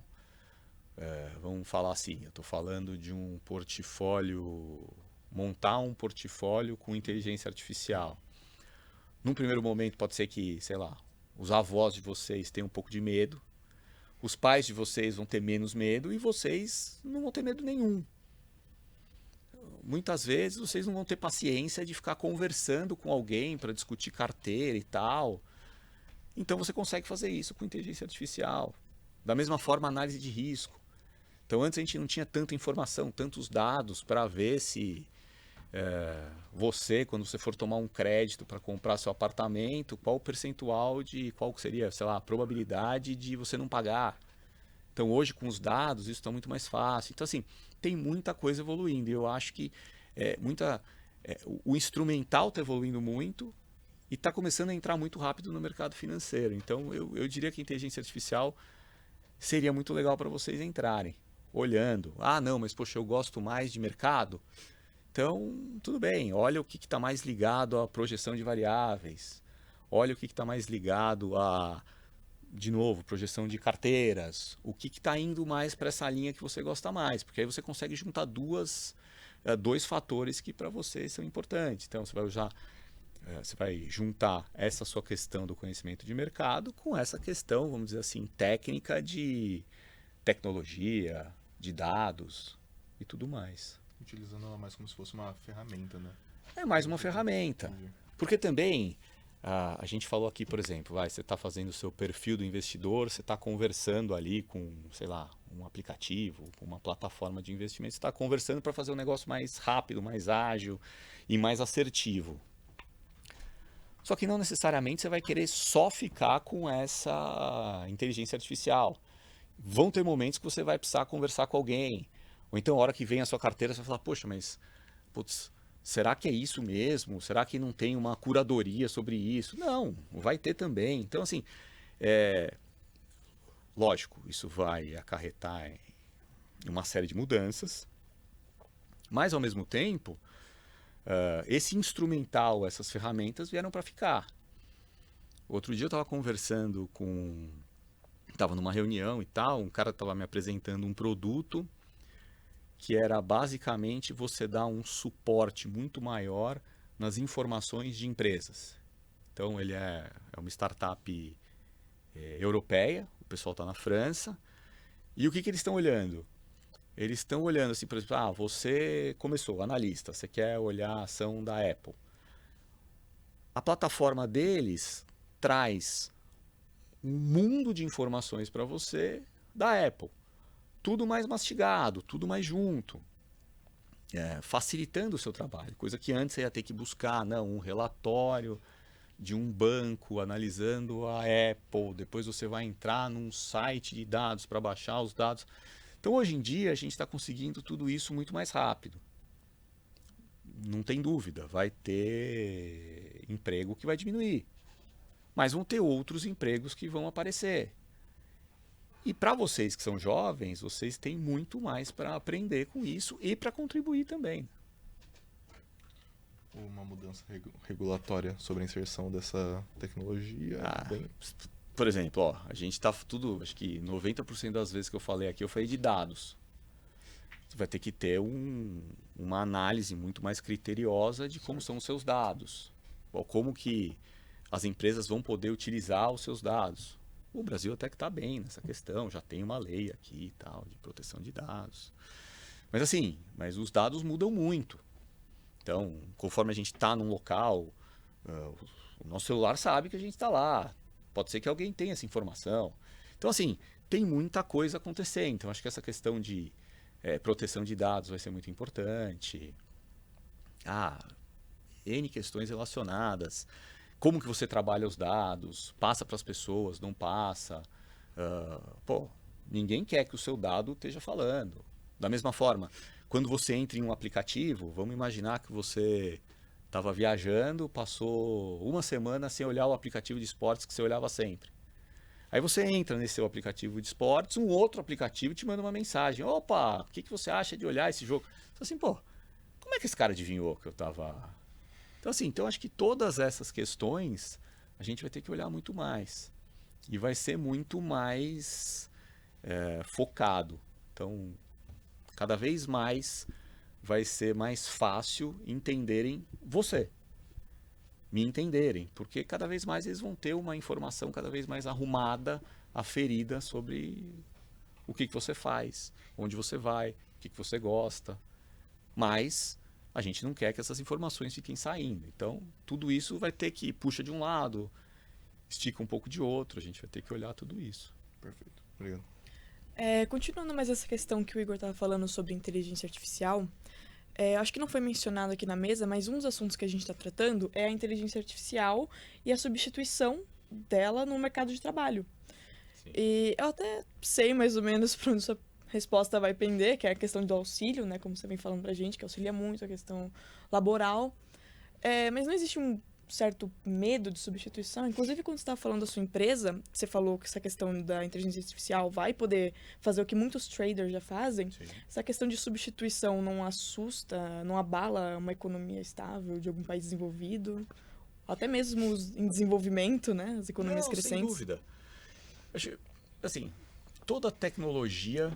vamos falar assim, eu estou falando de um portfólio, montar um portfólio com inteligência artificial. Num primeiro momento pode ser que, sei lá, os avós de vocês tenham um pouco de medo, os pais de vocês vão ter menos medo e vocês não vão ter medo nenhum. Muitas vezes vocês não vão ter paciência de ficar conversando com alguém para discutir carteira e tal. Então você consegue fazer isso com inteligência artificial. Da mesma forma, análise de risco. Então antes a gente não tinha tanta informação, tantos dados para ver se você, quando você for tomar um crédito para comprar seu apartamento, qual o percentual qual seria, sei lá, a probabilidade de você não pagar. Então hoje com os dados isso está muito mais fácil. Então assim, tem muita coisa evoluindo. E eu acho que o instrumental está evoluindo muito e está começando a entrar muito rápido no mercado financeiro. Então eu diria que a inteligência artificial seria muito legal para vocês entrarem, olhando. Não, mas poxa, eu gosto mais de mercado. Então, tudo bem, olha o que está mais ligado à projeção de variáveis, olha o que está mais ligado a, de novo, projeção de carteiras, o que está indo mais para essa linha que você gosta mais, porque aí você consegue juntar dois fatores que para você são importantes. Então, você vai juntar essa sua questão do conhecimento de mercado com essa questão, vamos dizer assim, técnica de tecnologia, de dados e tudo mais. Utilizando ela mais como se fosse uma ferramenta, né? É mais uma ferramenta. Entendi. Porque também, a gente falou aqui, por exemplo, você está fazendo o seu perfil do investidor, você está conversando ali com, sei lá, um aplicativo, com uma plataforma de investimento, você está conversando para fazer um negócio mais rápido, mais ágil e mais assertivo. Só que não necessariamente você vai querer só ficar com essa inteligência artificial. Vão ter momentos que você vai precisar conversar com alguém. Ou então, a hora que vem a sua carteira, você vai falar, poxa, mas putz, será que é isso mesmo? Será que não tem uma curadoria sobre isso? Não, vai ter também. Então, assim, lógico, isso vai acarretar em uma série de mudanças. Mas, ao mesmo tempo, esse instrumental, essas ferramentas vieram para ficar. Outro dia eu estava conversando com... Estava numa reunião e tal, um cara estava me apresentando um produto que era basicamente você dar um suporte muito maior nas informações de empresas. Então ele é uma startup europeia, o pessoal está na França, e o que eles estão olhando? Eles estão olhando assim, por exemplo, você começou, analista, você quer olhar a ação da Apple. A plataforma deles traz um mundo de informações para você da Apple. Tudo mais mastigado, tudo mais junto. Facilitando o seu trabalho. Coisa que antes você ia ter que buscar, um relatório de um banco analisando a Apple. Depois você vai entrar num site de dados para baixar os dados. Então, hoje em dia, a gente está conseguindo tudo isso muito mais rápido. Não tem dúvida, vai ter emprego que vai diminuir. Mas vão ter outros empregos que vão aparecer. E para vocês que são jovens, vocês têm muito mais para aprender com isso e para contribuir também. Uma mudança regulatória sobre a inserção dessa tecnologia. Por exemplo, a gente está tudo, acho que 90% das vezes que eu falei aqui, eu falei de dados. Você vai ter que ter uma análise muito mais criteriosa de como são os seus dados. Como que as empresas vão poder utilizar os seus dados. O Brasil até que está bem nessa questão, já tem uma lei aqui e tal, de proteção de dados. Mas os dados mudam muito. Então, conforme a gente está num local, o nosso celular sabe que a gente está lá. Pode ser que alguém tenha essa informação. Então, tem muita coisa acontecendo. Então, acho que essa questão de proteção de dados vai ser muito importante. N questões relacionadas. Como que você trabalha os dados? Passa para as pessoas, não passa? Ninguém quer que o seu dado esteja falando. Da mesma forma, quando você entra em um aplicativo, vamos imaginar que você estava viajando, passou uma semana sem olhar o aplicativo de esportes que você olhava sempre. Aí você entra nesse seu aplicativo de esportes, um outro aplicativo te manda uma mensagem. Opa, o que você acha de olhar esse jogo? Você fala como é que esse cara adivinhou que eu estava... Então acho que todas essas questões a gente vai ter que olhar muito mais. E vai ser muito mais focado. Então, cada vez mais vai ser mais fácil entenderem você. Me entenderem. Porque cada vez mais eles vão ter uma informação cada vez mais arrumada, aferida sobre o que você faz, onde você vai, o que você gosta. Mas a gente não quer que essas informações fiquem saindo. Então, tudo isso vai ter que puxa de um lado, estica um pouco de outro. A gente vai ter que olhar tudo isso. Perfeito. Obrigado. Continuando mais essa questão que o Igor estava falando sobre inteligência artificial, acho que não foi mencionado aqui na mesa, mas um dos assuntos que a gente está tratando é a inteligência artificial e a substituição dela no mercado de trabalho. Sim. E eu até sei mais ou menos para onde sua resposta vai pender, que é a questão do auxílio, né, como você vem falando pra gente, que auxilia muito a questão laboral. Mas não existe um certo medo de substituição? Inclusive, quando você estava falando da sua empresa, você falou que essa questão da inteligência artificial vai poder fazer o que muitos traders já fazem. Sim. Essa questão de substituição não assusta, não abala uma economia estável de algum país desenvolvido? Até mesmo em desenvolvimento, né, as economias crescentes? Sem dúvida. Acho, toda tecnologia...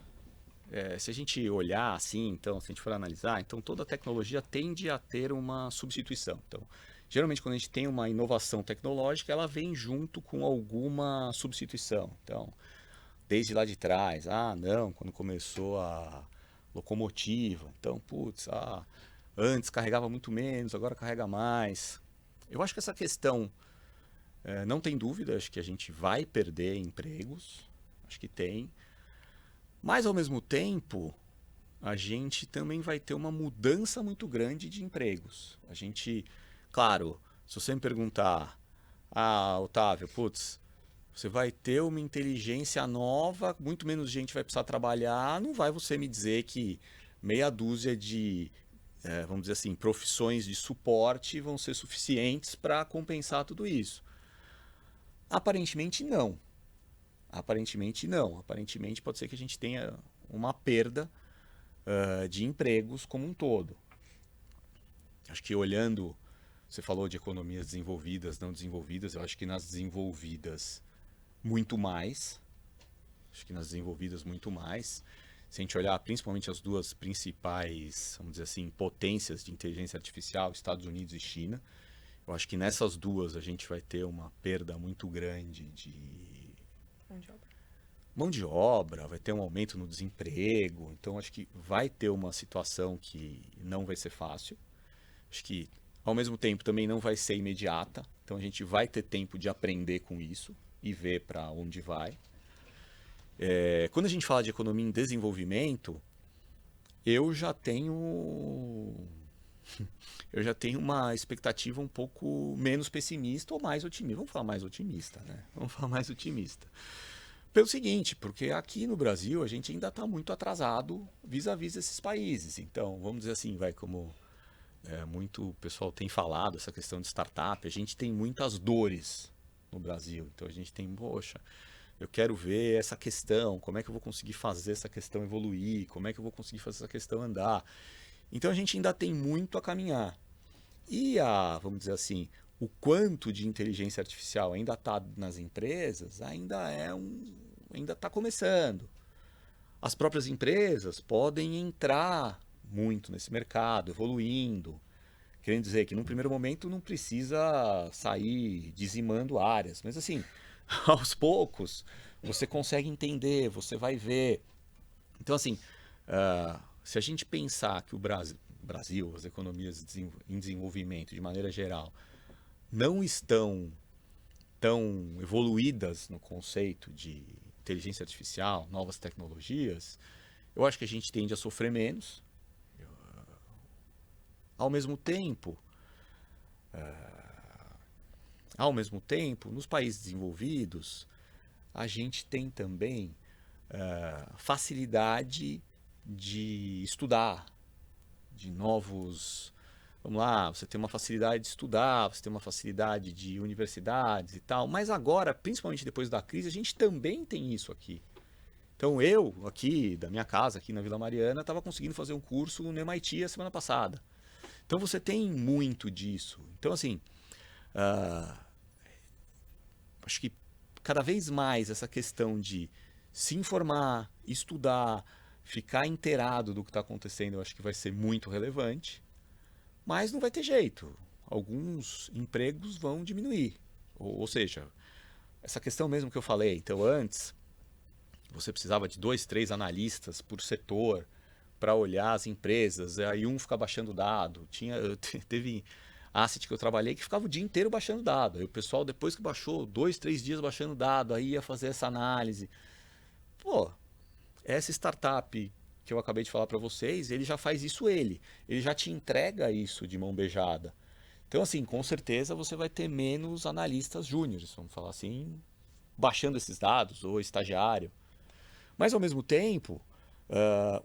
se a gente olhar assim, então, se a gente for analisar, então toda tecnologia tende a ter uma substituição. Então, geralmente quando a gente tem uma inovação tecnológica, ela vem junto com alguma substituição. Então, desde lá de trás. Ah, não, quando começou a locomotiva. Então, putz, antes carregava muito menos, agora carrega mais. Eu acho que essa questão, não tem dúvida, acho que a gente vai perder empregos, acho que tem. Mas, ao mesmo tempo, a gente também vai ter uma mudança muito grande de empregos. A gente, claro, se você me perguntar, Otávio, putz, você vai ter uma inteligência nova, muito menos gente vai precisar trabalhar, não vai você me dizer que meia dúzia de, vamos dizer assim, profissões de suporte vão ser suficientes para compensar tudo isso. Aparentemente não. Aparentemente não. Aparentemente pode ser que a gente tenha uma perda de empregos como um todo. Acho que olhando, você falou de economias desenvolvidas, não desenvolvidas, eu acho que nas desenvolvidas muito mais. Acho que nas desenvolvidas muito mais. Se a gente olhar principalmente as duas principais, vamos dizer assim, potências de inteligência artificial, Estados Unidos e China, eu acho que nessas duas a gente vai ter uma perda muito grande de mão de obra, vai ter um aumento no desemprego. Então acho que vai ter uma situação que não vai ser fácil. Acho que ao mesmo tempo também não vai ser imediata. Então a gente vai ter tempo de aprender com isso e ver para onde vai. Quando a gente fala de economia em desenvolvimento, eu já tenho uma expectativa um pouco menos pessimista ou mais otimista. Vamos falar mais otimista, né? Vamos falar mais otimista. Pelo seguinte, porque aqui no Brasil a gente ainda está muito atrasado vis-à-vis desses países. Então, vamos dizer assim, como muito pessoal tem falado, essa questão de startup, a gente tem muitas dores no Brasil. Então a gente tem, poxa, eu quero ver essa questão, como é que eu vou conseguir fazer essa questão evoluir, como é que eu vou conseguir fazer essa questão andar. Então a gente ainda tem muito a caminhar. E vamos dizer assim, o quanto de inteligência artificial ainda está nas empresas, ainda está começando. As próprias empresas podem entrar muito nesse mercado, evoluindo. Querendo dizer que num primeiro momento não precisa sair dizimando áreas, mas assim, aos poucos você consegue entender, você vai ver. Então assim, se a gente pensar que o Brasil, as economias em desenvolvimento de maneira geral, não estão tão evoluídas no conceito de inteligência artificial, novas tecnologias, eu acho que a gente tende a sofrer menos. Ao mesmo tempo, nos países desenvolvidos, a gente tem também facilidade de estudar, de novos... Vamos lá, você tem uma facilidade de estudar, você tem uma facilidade de universidades e tal, mas agora, principalmente depois da crise, a gente também tem isso aqui. Então eu, aqui, da minha casa, aqui na Vila Mariana, estava conseguindo fazer um curso no MIT a semana passada. Então você tem muito disso. Então assim, acho que cada vez mais essa questão de se informar, estudar, ficar inteirado do que está acontecendo, eu acho que vai ser muito relevante. Mas não vai ter jeito. Alguns empregos vão diminuir. Ou seja, essa questão mesmo que eu falei. Então, antes, você precisava de 2, 3 analistas por setor para olhar as empresas. Aí um fica baixando dado. Teve asset que eu trabalhei que ficava o dia inteiro baixando dado. Aí o pessoal, depois que baixou, 2, 3 dias baixando dado, aí ia fazer essa análise. Pô, essa startup que eu acabei de falar para vocês, ele já faz isso ele já te entrega isso de mão beijada. Então assim, com certeza você vai ter menos analistas júniores, vamos falar assim, baixando esses dados, ou estagiário. Mas ao mesmo tempo,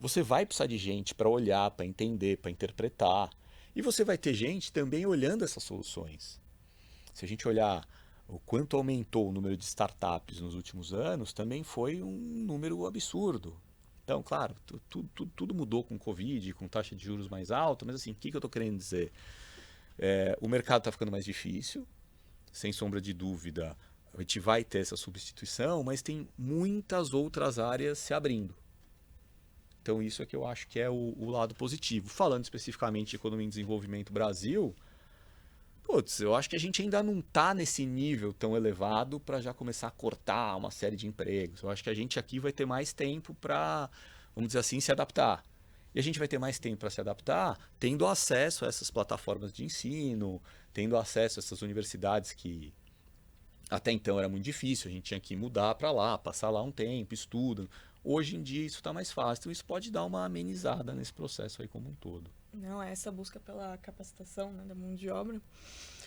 você vai precisar de gente para olhar, para entender, para interpretar, e você vai ter gente também olhando essas soluções. Se a gente olhar o quanto aumentou o número de startups nos últimos anos, também foi um número absurdo. Então, claro, tudo mudou com o Covid, com taxa de juros mais alta, mas assim, o que eu estou querendo dizer? O mercado está ficando mais difícil, sem sombra de dúvida, a gente vai ter essa substituição, mas tem muitas outras áreas se abrindo. Então, isso é que eu acho que é o lado positivo. Falando especificamente de economia em desenvolvimento Brasil, Putz, eu acho que a gente ainda não está nesse nível tão elevado para já começar a cortar uma série de empregos. Eu acho que a gente aqui vai ter mais tempo para, vamos dizer assim, se adaptar. E a gente vai ter mais tempo para se adaptar tendo acesso a essas plataformas de ensino, tendo acesso a essas universidades que até então era muito difícil, a gente tinha que mudar para lá, passar lá um tempo, estuda. Hoje em dia isso está mais fácil, então isso pode dar uma amenizada nesse processo aí como um todo. Não, é essa busca pela capacitação, né, da mão de obra.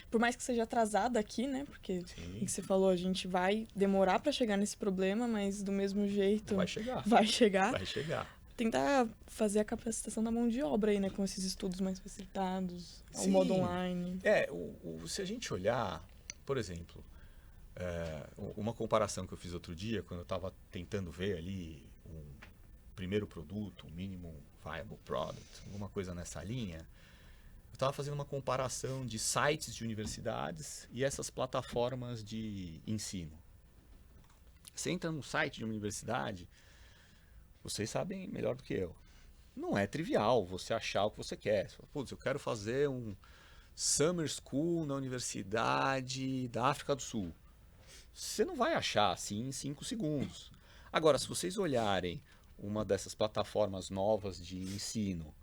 Por mais que seja atrasada aqui, né? Porque, Sim. como você falou, a gente vai demorar para chegar nesse problema, mas do mesmo jeito Vai chegar. vai chegar. Vai chegar. Tentar fazer a capacitação da mão de obra aí, né? Com esses estudos mais facilitados, o Sim. modo online. Se a gente olhar, por exemplo, uma comparação que eu fiz outro dia, quando eu estava tentando ver ali um primeiro produto, um minimum viable product, alguma coisa nessa linha, eu estava fazendo uma comparação de sites de universidades e essas plataformas de ensino. Você entra num site de uma universidade, vocês sabem melhor do que eu. Não é trivial você achar o que você quer. Você fala, putz, eu quero fazer um summer school na Universidade da África do Sul. Você não vai achar assim em 5 segundos. Agora, se vocês olharem uma dessas plataformas novas de ensino,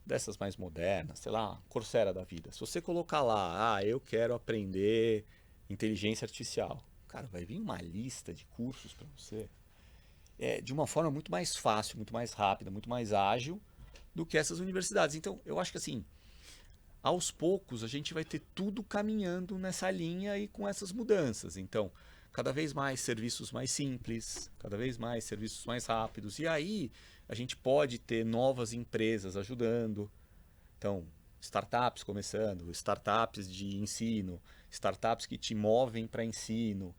dessas mais modernas, sei lá, Coursera da vida, se você colocar lá, eu quero aprender inteligência artificial, cara, vai vir uma lista de cursos para você de uma forma muito mais fácil, muito mais rápida, muito mais ágil do que essas universidades. Então, eu acho que assim, aos poucos a gente vai ter tudo caminhando nessa linha e com essas mudanças. Então, cada vez mais serviços mais simples, cada vez mais serviços mais rápidos. E aí a gente pode ter novas empresas ajudando. Então, startups começando, startups de ensino, startups que te movem para ensino,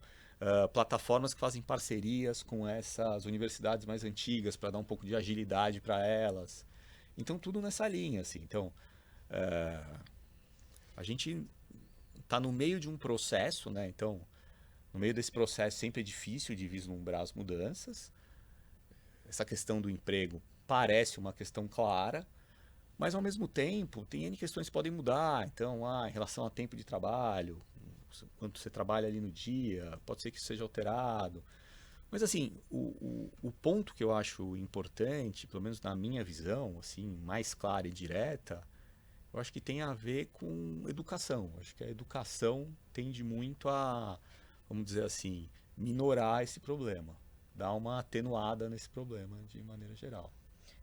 plataformas que fazem parcerias com essas universidades mais antigas para dar um pouco de agilidade para elas. Então, tudo nessa linha, assim. Então, a gente está no meio de um processo, né? Então, no meio desse processo sempre é difícil de vislumbrar as mudanças. Essa questão do emprego parece uma questão clara, mas ao mesmo tempo tem N questões que podem mudar. Então, em relação a tempo de trabalho, quanto você trabalha ali no dia, pode ser que isso seja alterado. Mas assim, o ponto que eu acho importante, pelo menos na minha visão, assim, mais clara e direta, eu acho que tem a ver com educação. Eu acho que a educação tende muito a, vamos dizer assim, minorar esse problema, dar uma atenuada nesse problema de maneira geral.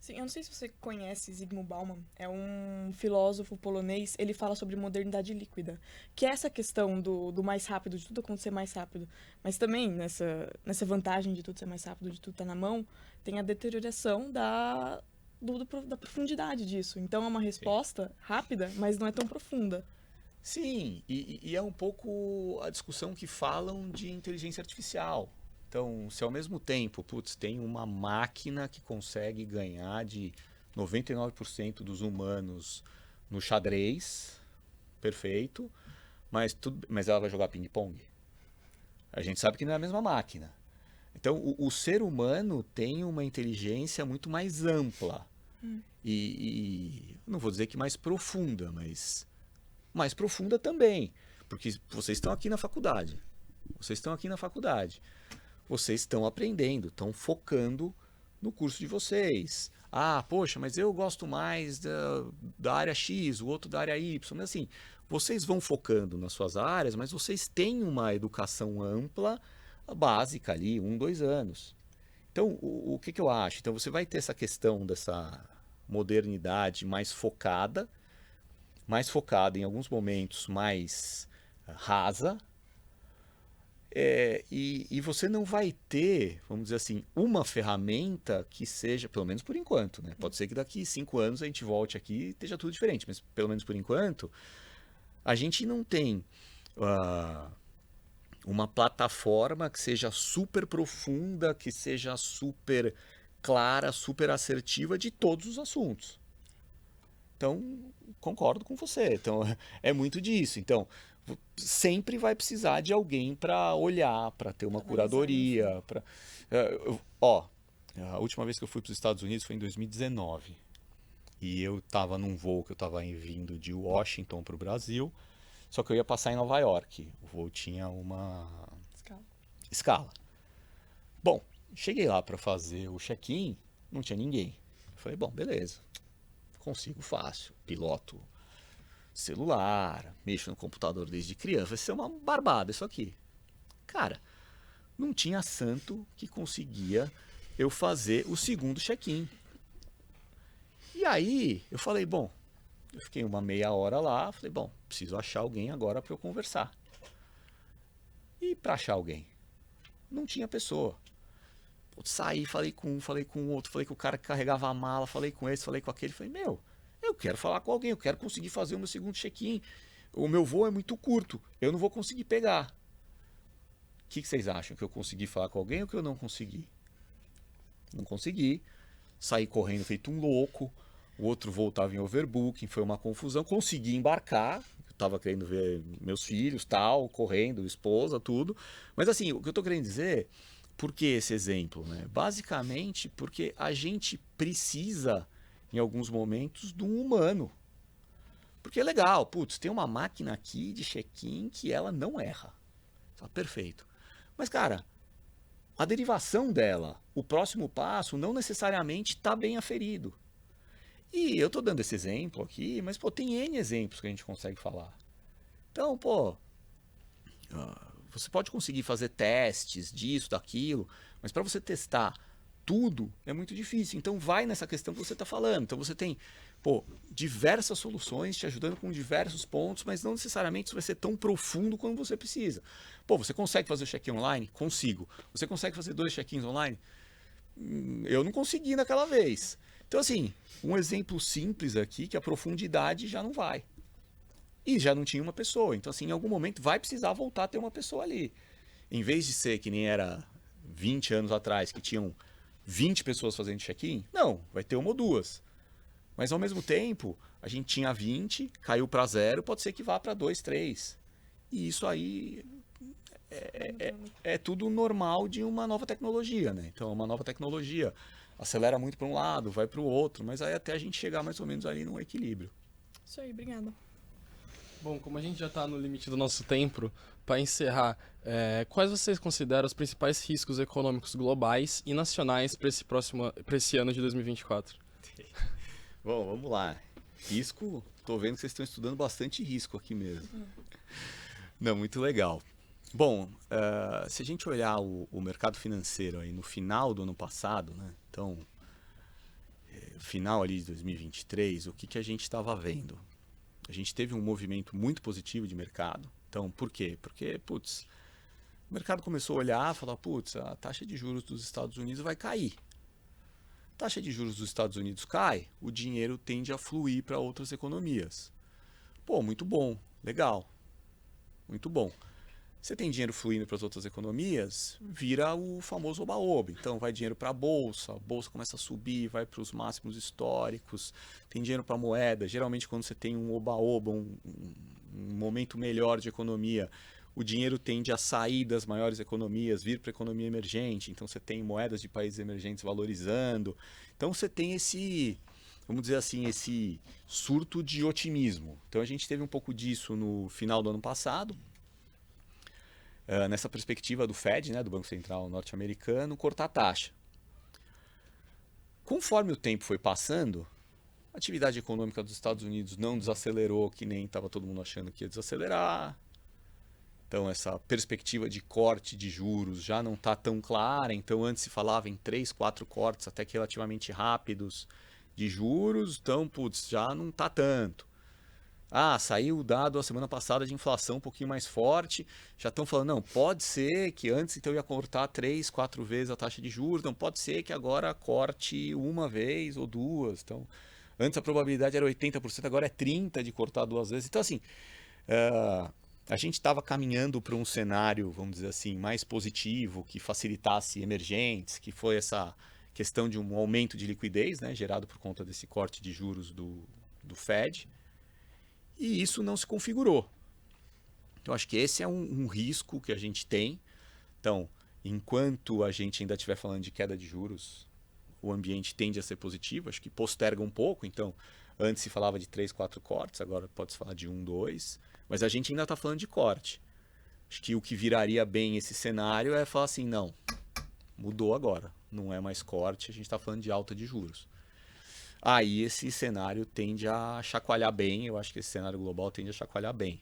Sim, eu não sei se você conhece Zygmunt Bauman, é um filósofo polonês, ele fala sobre modernidade líquida, que é essa questão do mais rápido, de tudo acontecer mais rápido, mas também nessa vantagem de tudo ser mais rápido, de tudo estar na mão, tem a deterioração da profundidade disso. Então é uma resposta rápida, mas não é tão profunda. Sim, e é um pouco a discussão que falam de inteligência artificial. Então, se ao mesmo tempo, tem uma máquina que consegue ganhar de 99% dos humanos no xadrez, perfeito, mas ela vai jogar ping-pong. A gente sabe que não é a mesma máquina. Então, o ser humano tem uma inteligência muito mais ampla. E não vou dizer que mais profunda, mas mais profunda também. Porque vocês estão aqui na faculdade. Vocês estão aprendendo, estão focando no curso de vocês. Poxa, mas eu gosto mais da área X, o outro da área Y. Mas assim, vocês vão focando nas suas áreas, mas vocês têm uma educação ampla, básica ali, 1, 2 anos. Então, o que eu acho? Então, você vai ter essa questão dessa modernidade mais focada em alguns momentos mais rasa, e você não vai ter, vamos dizer assim, uma ferramenta que seja, pelo menos por enquanto, né? Pode ser que daqui 5 anos a gente volte aqui e esteja tudo diferente, mas pelo menos por enquanto, a gente não tem uma plataforma que seja super profunda, que seja super clara, super assertiva de todos os assuntos. Então, concordo com você. Então, é muito disso. Então, sempre vai precisar de alguém para olhar, para ter uma curadoria. A última vez que eu fui para os Estados Unidos foi em 2019. E eu estava num voo que eu estava vindo de Washington para o Brasil. Só que eu ia passar em Nova York. O voo tinha uma Escala. escala. Bom, cheguei lá para fazer o check-in, não tinha ninguém. Falei, bom, beleza, consigo fácil. Piloto celular, mexo no computador desde criança, vai ser uma barbada isso aqui. Cara, não tinha santo que conseguia eu fazer o segundo check-in. E aí eu falei, bom, eu fiquei uma meia hora lá, falei, bom, preciso achar alguém agora para eu conversar. E para achar alguém? Não tinha pessoa. Saí, falei com um, falei com o outro, falei com o cara que carregava a mala, falei com esse, falei com aquele, falei, meu, eu quero falar com alguém, eu quero conseguir fazer o meu segundo check-in. O meu voo é muito curto, eu não vou conseguir pegar. O que vocês acham? Que eu consegui falar com alguém ou que eu não consegui? Não consegui. Saí correndo feito um louco. O outro voo estava em overbooking, foi uma confusão. Consegui embarcar, eu estava querendo ver meus filhos, tal, correndo, esposa, tudo. Mas assim, o que eu estou querendo dizer, por que esse exemplo? Né? Basicamente porque a gente precisa, em alguns momentos, de um humano. Porque é legal, putz, tem uma máquina aqui de check-in que ela não erra. Tá perfeito. Mas, cara, a derivação dela, o próximo passo, não necessariamente está bem aferido. E eu tô dando esse exemplo aqui, mas, pô, tem N exemplos que a gente consegue falar. Então, pô, você pode conseguir fazer testes disso, daquilo, mas para você testar tudo é muito difícil. Então, vai nessa questão que você está falando. Então, você tem, pô, diversas soluções te ajudando com diversos pontos, mas não necessariamente isso vai ser tão profundo quanto você precisa. Pô, você consegue fazer o check-in online? Consigo. Você consegue fazer 2 check-ins online? Eu não consegui naquela vez. Então, assim, um exemplo simples aqui, que a profundidade já não vai. E já não tinha uma pessoa. Então, assim, em algum momento vai precisar voltar a ter uma pessoa ali. Em vez de ser que nem era 20 anos atrás, que tinham 20 pessoas fazendo check-in, não, vai ter uma ou duas. Mas, ao mesmo tempo, a gente tinha 20, caiu para 0, pode ser que vá para 2, 3. E isso aí é tudo normal de uma nova tecnologia, né? Então, uma nova tecnologia acelera muito para um lado, vai para o outro, mas aí até a gente chegar mais ou menos ali num equilíbrio. Isso aí, obrigada. Bom, como a gente já está no limite do nosso tempo, para encerrar, quais vocês consideram os principais riscos econômicos globais e nacionais para esse ano de 2024? Bom, vamos lá. Risco, tô vendo que vocês estão estudando bastante risco aqui mesmo. Não, muito legal. Bom, se a gente olhar o mercado financeiro aí no final do ano passado, né? Então, final ali de 2023, o que a gente estava vendo? A gente teve um movimento muito positivo de mercado. Então, por quê? Porque, putz, o mercado começou a olhar e falar, putz, a taxa de juros dos Estados Unidos vai cair. A taxa de juros dos Estados Unidos cai, o dinheiro tende a fluir para outras economias. Pô, muito bom, legal, muito bom. Você tem dinheiro fluindo para as outras economias, vira o famoso oba-oba. Então, vai dinheiro para a bolsa começa a subir, vai para os máximos históricos, tem dinheiro para moeda. Geralmente, quando você tem um oba-oba, um momento melhor de economia, o dinheiro tende a sair das maiores economias, vir para a economia emergente. Então, você tem moedas de países emergentes valorizando. Então, você tem esse, vamos dizer assim, esse surto de otimismo. Então, a gente teve um pouco disso no final do ano passado. Nessa perspectiva do Fed, né, do Banco Central norte-americano, cortar a taxa. Conforme o tempo foi passando, a atividade econômica dos Estados Unidos não desacelerou, que nem estava todo mundo achando que ia desacelerar. Então, essa perspectiva de corte de juros já não está tão clara. Então, antes se falava em 3, 4 cortes até que relativamente rápidos de juros. Então, putz, já não está tanto. Saiu o dado a semana passada de inflação um pouquinho mais forte, já estão falando, não, pode ser que antes então ia cortar 3, 4 vezes a taxa de juros, não pode ser que agora corte uma vez ou duas. Então, antes a probabilidade era 80%, agora é 30% de cortar 2 vezes. Então, assim, a gente estava caminhando para um cenário, vamos dizer assim, mais positivo, que facilitasse emergentes, que foi essa questão de um aumento de liquidez, né, gerado por conta desse corte de juros do Fed. E isso não se configurou. Então, acho que esse é um risco que a gente tem. Então, enquanto a gente ainda estiver falando de queda de juros, o ambiente tende a ser positivo. Acho que posterga um pouco. Então, antes se falava de 3, 4 cortes, agora pode se falar de 1, 2. Mas a gente ainda está falando de corte. Acho que o que viraria bem esse cenário é falar assim, não, mudou agora, não é mais corte, a gente está falando de alta de juros. Aí esse cenário tende a chacoalhar bem, eu acho que esse cenário global tende a chacoalhar bem.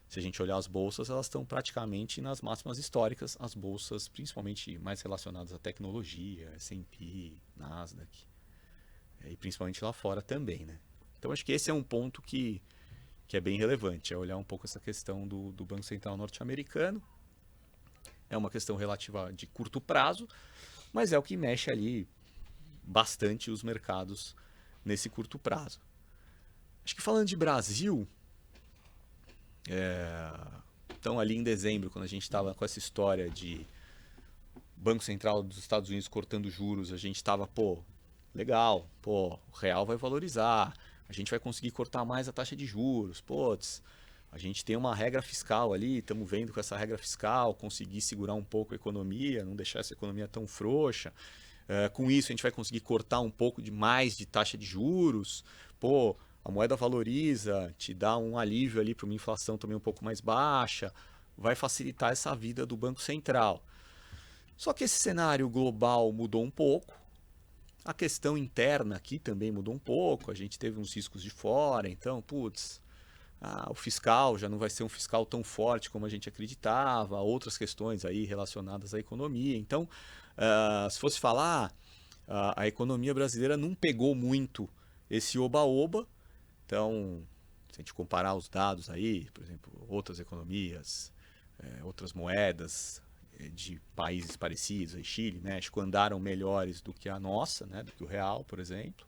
Se a gente olhar as bolsas, elas estão praticamente nas máximas históricas, as bolsas principalmente mais relacionadas à tecnologia, S&P, Nasdaq, e principalmente lá fora também, né? Então acho que esse é um ponto que é bem relevante, é olhar um pouco essa questão do Banco Central norte-americano. É uma questão relativa de curto prazo, mas é o que mexe ali bastante os mercados nesse curto prazo. Acho que falando de Brasil, então ali em dezembro, quando a gente estava com essa história de Banco Central dos Estados Unidos cortando juros, a gente estava, legal, o real vai valorizar, a gente vai conseguir cortar mais a taxa de juros, a gente tem uma regra fiscal ali, estamos vendo com essa regra fiscal conseguir segurar um pouco a economia, não deixar essa economia tão frouxa. Com isso a gente vai conseguir cortar um pouco mais de taxa de juros, a moeda valoriza, te dá um alívio ali para uma inflação também um pouco mais baixa, vai facilitar essa vida do Banco Central. Só que esse cenário global mudou um pouco, a questão interna aqui também mudou um pouco, a gente teve uns riscos de fora, então, o fiscal já não vai ser um fiscal tão forte como a gente acreditava, outras questões aí relacionadas à economia. Então, se fosse falar, a economia brasileira não pegou muito esse oba-oba. Então, se a gente comparar os dados aí, por exemplo, outras economias, outras moedas de países parecidos, aí Chile, México, andaram melhores do que a nossa, né, do que o real, por exemplo.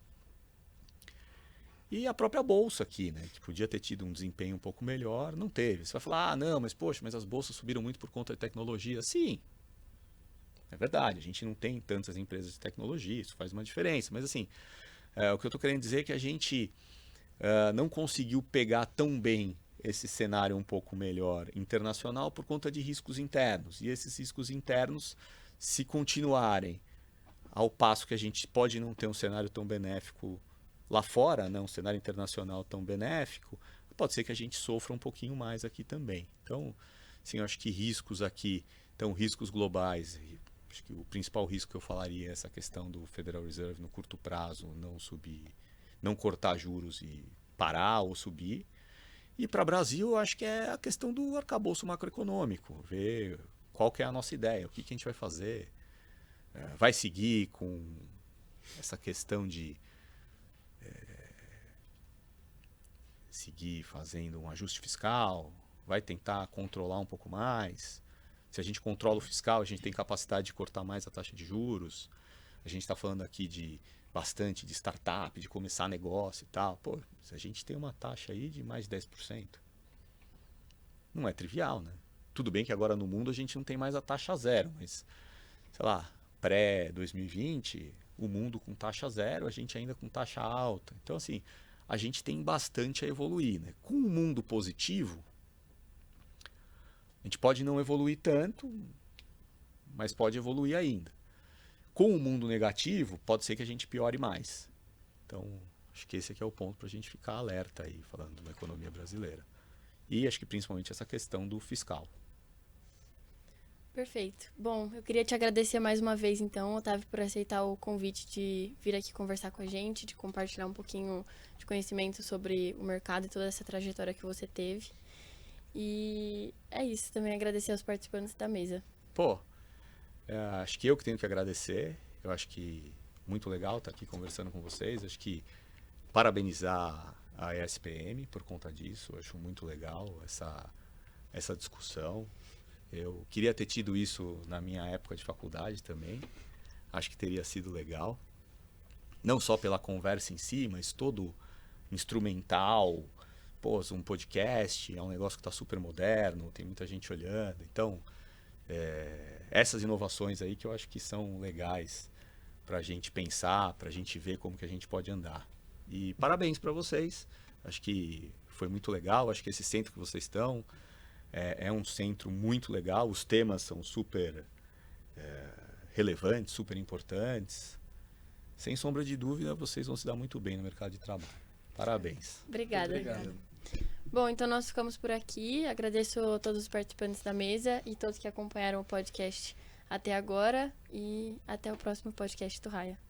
E a própria bolsa aqui, né, que podia ter tido um desempenho um pouco melhor, não teve. Você vai falar, não, mas poxa, mas as bolsas subiram muito por conta de tecnologia. Sim, é verdade, a gente não tem tantas empresas de tecnologia, isso faz uma diferença. Mas assim, o que eu estou querendo dizer é que a gente não conseguiu pegar tão bem esse cenário um pouco melhor internacional por conta de riscos internos. E esses riscos internos, se continuarem ao passo que a gente pode não ter um cenário tão benéfico lá fora, né, um cenário internacional tão benéfico, pode ser que a gente sofra um pouquinho mais aqui também. Então, sim, eu acho que riscos aqui, então riscos globais, acho que o principal risco que eu falaria é essa questão do Federal Reserve no curto prazo não subir, não cortar juros e parar ou subir. E para o Brasil, eu acho que é a questão do arcabouço macroeconômico, ver qual que é a nossa ideia, o que a gente vai fazer. Vai seguir com essa questão de seguir fazendo um ajuste fiscal, vai tentar controlar um pouco mais. Se a gente controla o fiscal, a gente tem capacidade de cortar mais a taxa de juros. A gente está falando aqui de bastante de startup, de começar negócio e tal. Se a gente tem uma taxa aí de mais de 10%, não é trivial, né? Tudo bem que agora no mundo a gente não tem mais a taxa zero, mas, sei lá, pré-2020, o mundo com taxa zero, a gente ainda com taxa alta. Então, assim, a gente tem bastante a evoluir, né? Com o mundo positivo, a gente pode não evoluir tanto, mas pode evoluir ainda. Com o mundo negativo, pode ser que a gente piore mais. Então, acho que esse aqui é o ponto para a gente ficar alerta aí, falando da economia brasileira. E acho que principalmente essa questão do fiscal. Perfeito. Bom, eu queria te agradecer mais uma vez, então, Otávio, por aceitar o convite de vir aqui conversar com a gente, de compartilhar um pouquinho de conhecimento sobre o mercado e toda essa trajetória que você teve. E é isso, também agradecer aos participantes da mesa. Acho que eu que tenho que agradecer. Eu acho que muito legal estar aqui conversando com vocês. Acho que parabenizar a ESPM por conta disso. Eu acho muito legal essa discussão. Eu queria ter tido isso na minha época de faculdade também. Acho que teria sido legal. Não só pela conversa em si, mas todo instrumental. Um podcast é um negócio que está super moderno, tem muita gente olhando. Então, essas inovações aí que eu acho que são legais para a gente pensar, para a gente ver como que a gente pode andar. E parabéns para vocês. Acho que foi muito legal. Acho que esse centro que vocês estão é um centro muito legal. Os temas são super relevantes, super importantes. Sem sombra de dúvida, vocês vão se dar muito bem no mercado de trabalho. Parabéns. Obrigada. Obrigado. Bom, então nós ficamos por aqui. Agradeço a todos os participantes da mesa e todos que acompanharam o podcast até agora. E até o próximo podcast do Raia.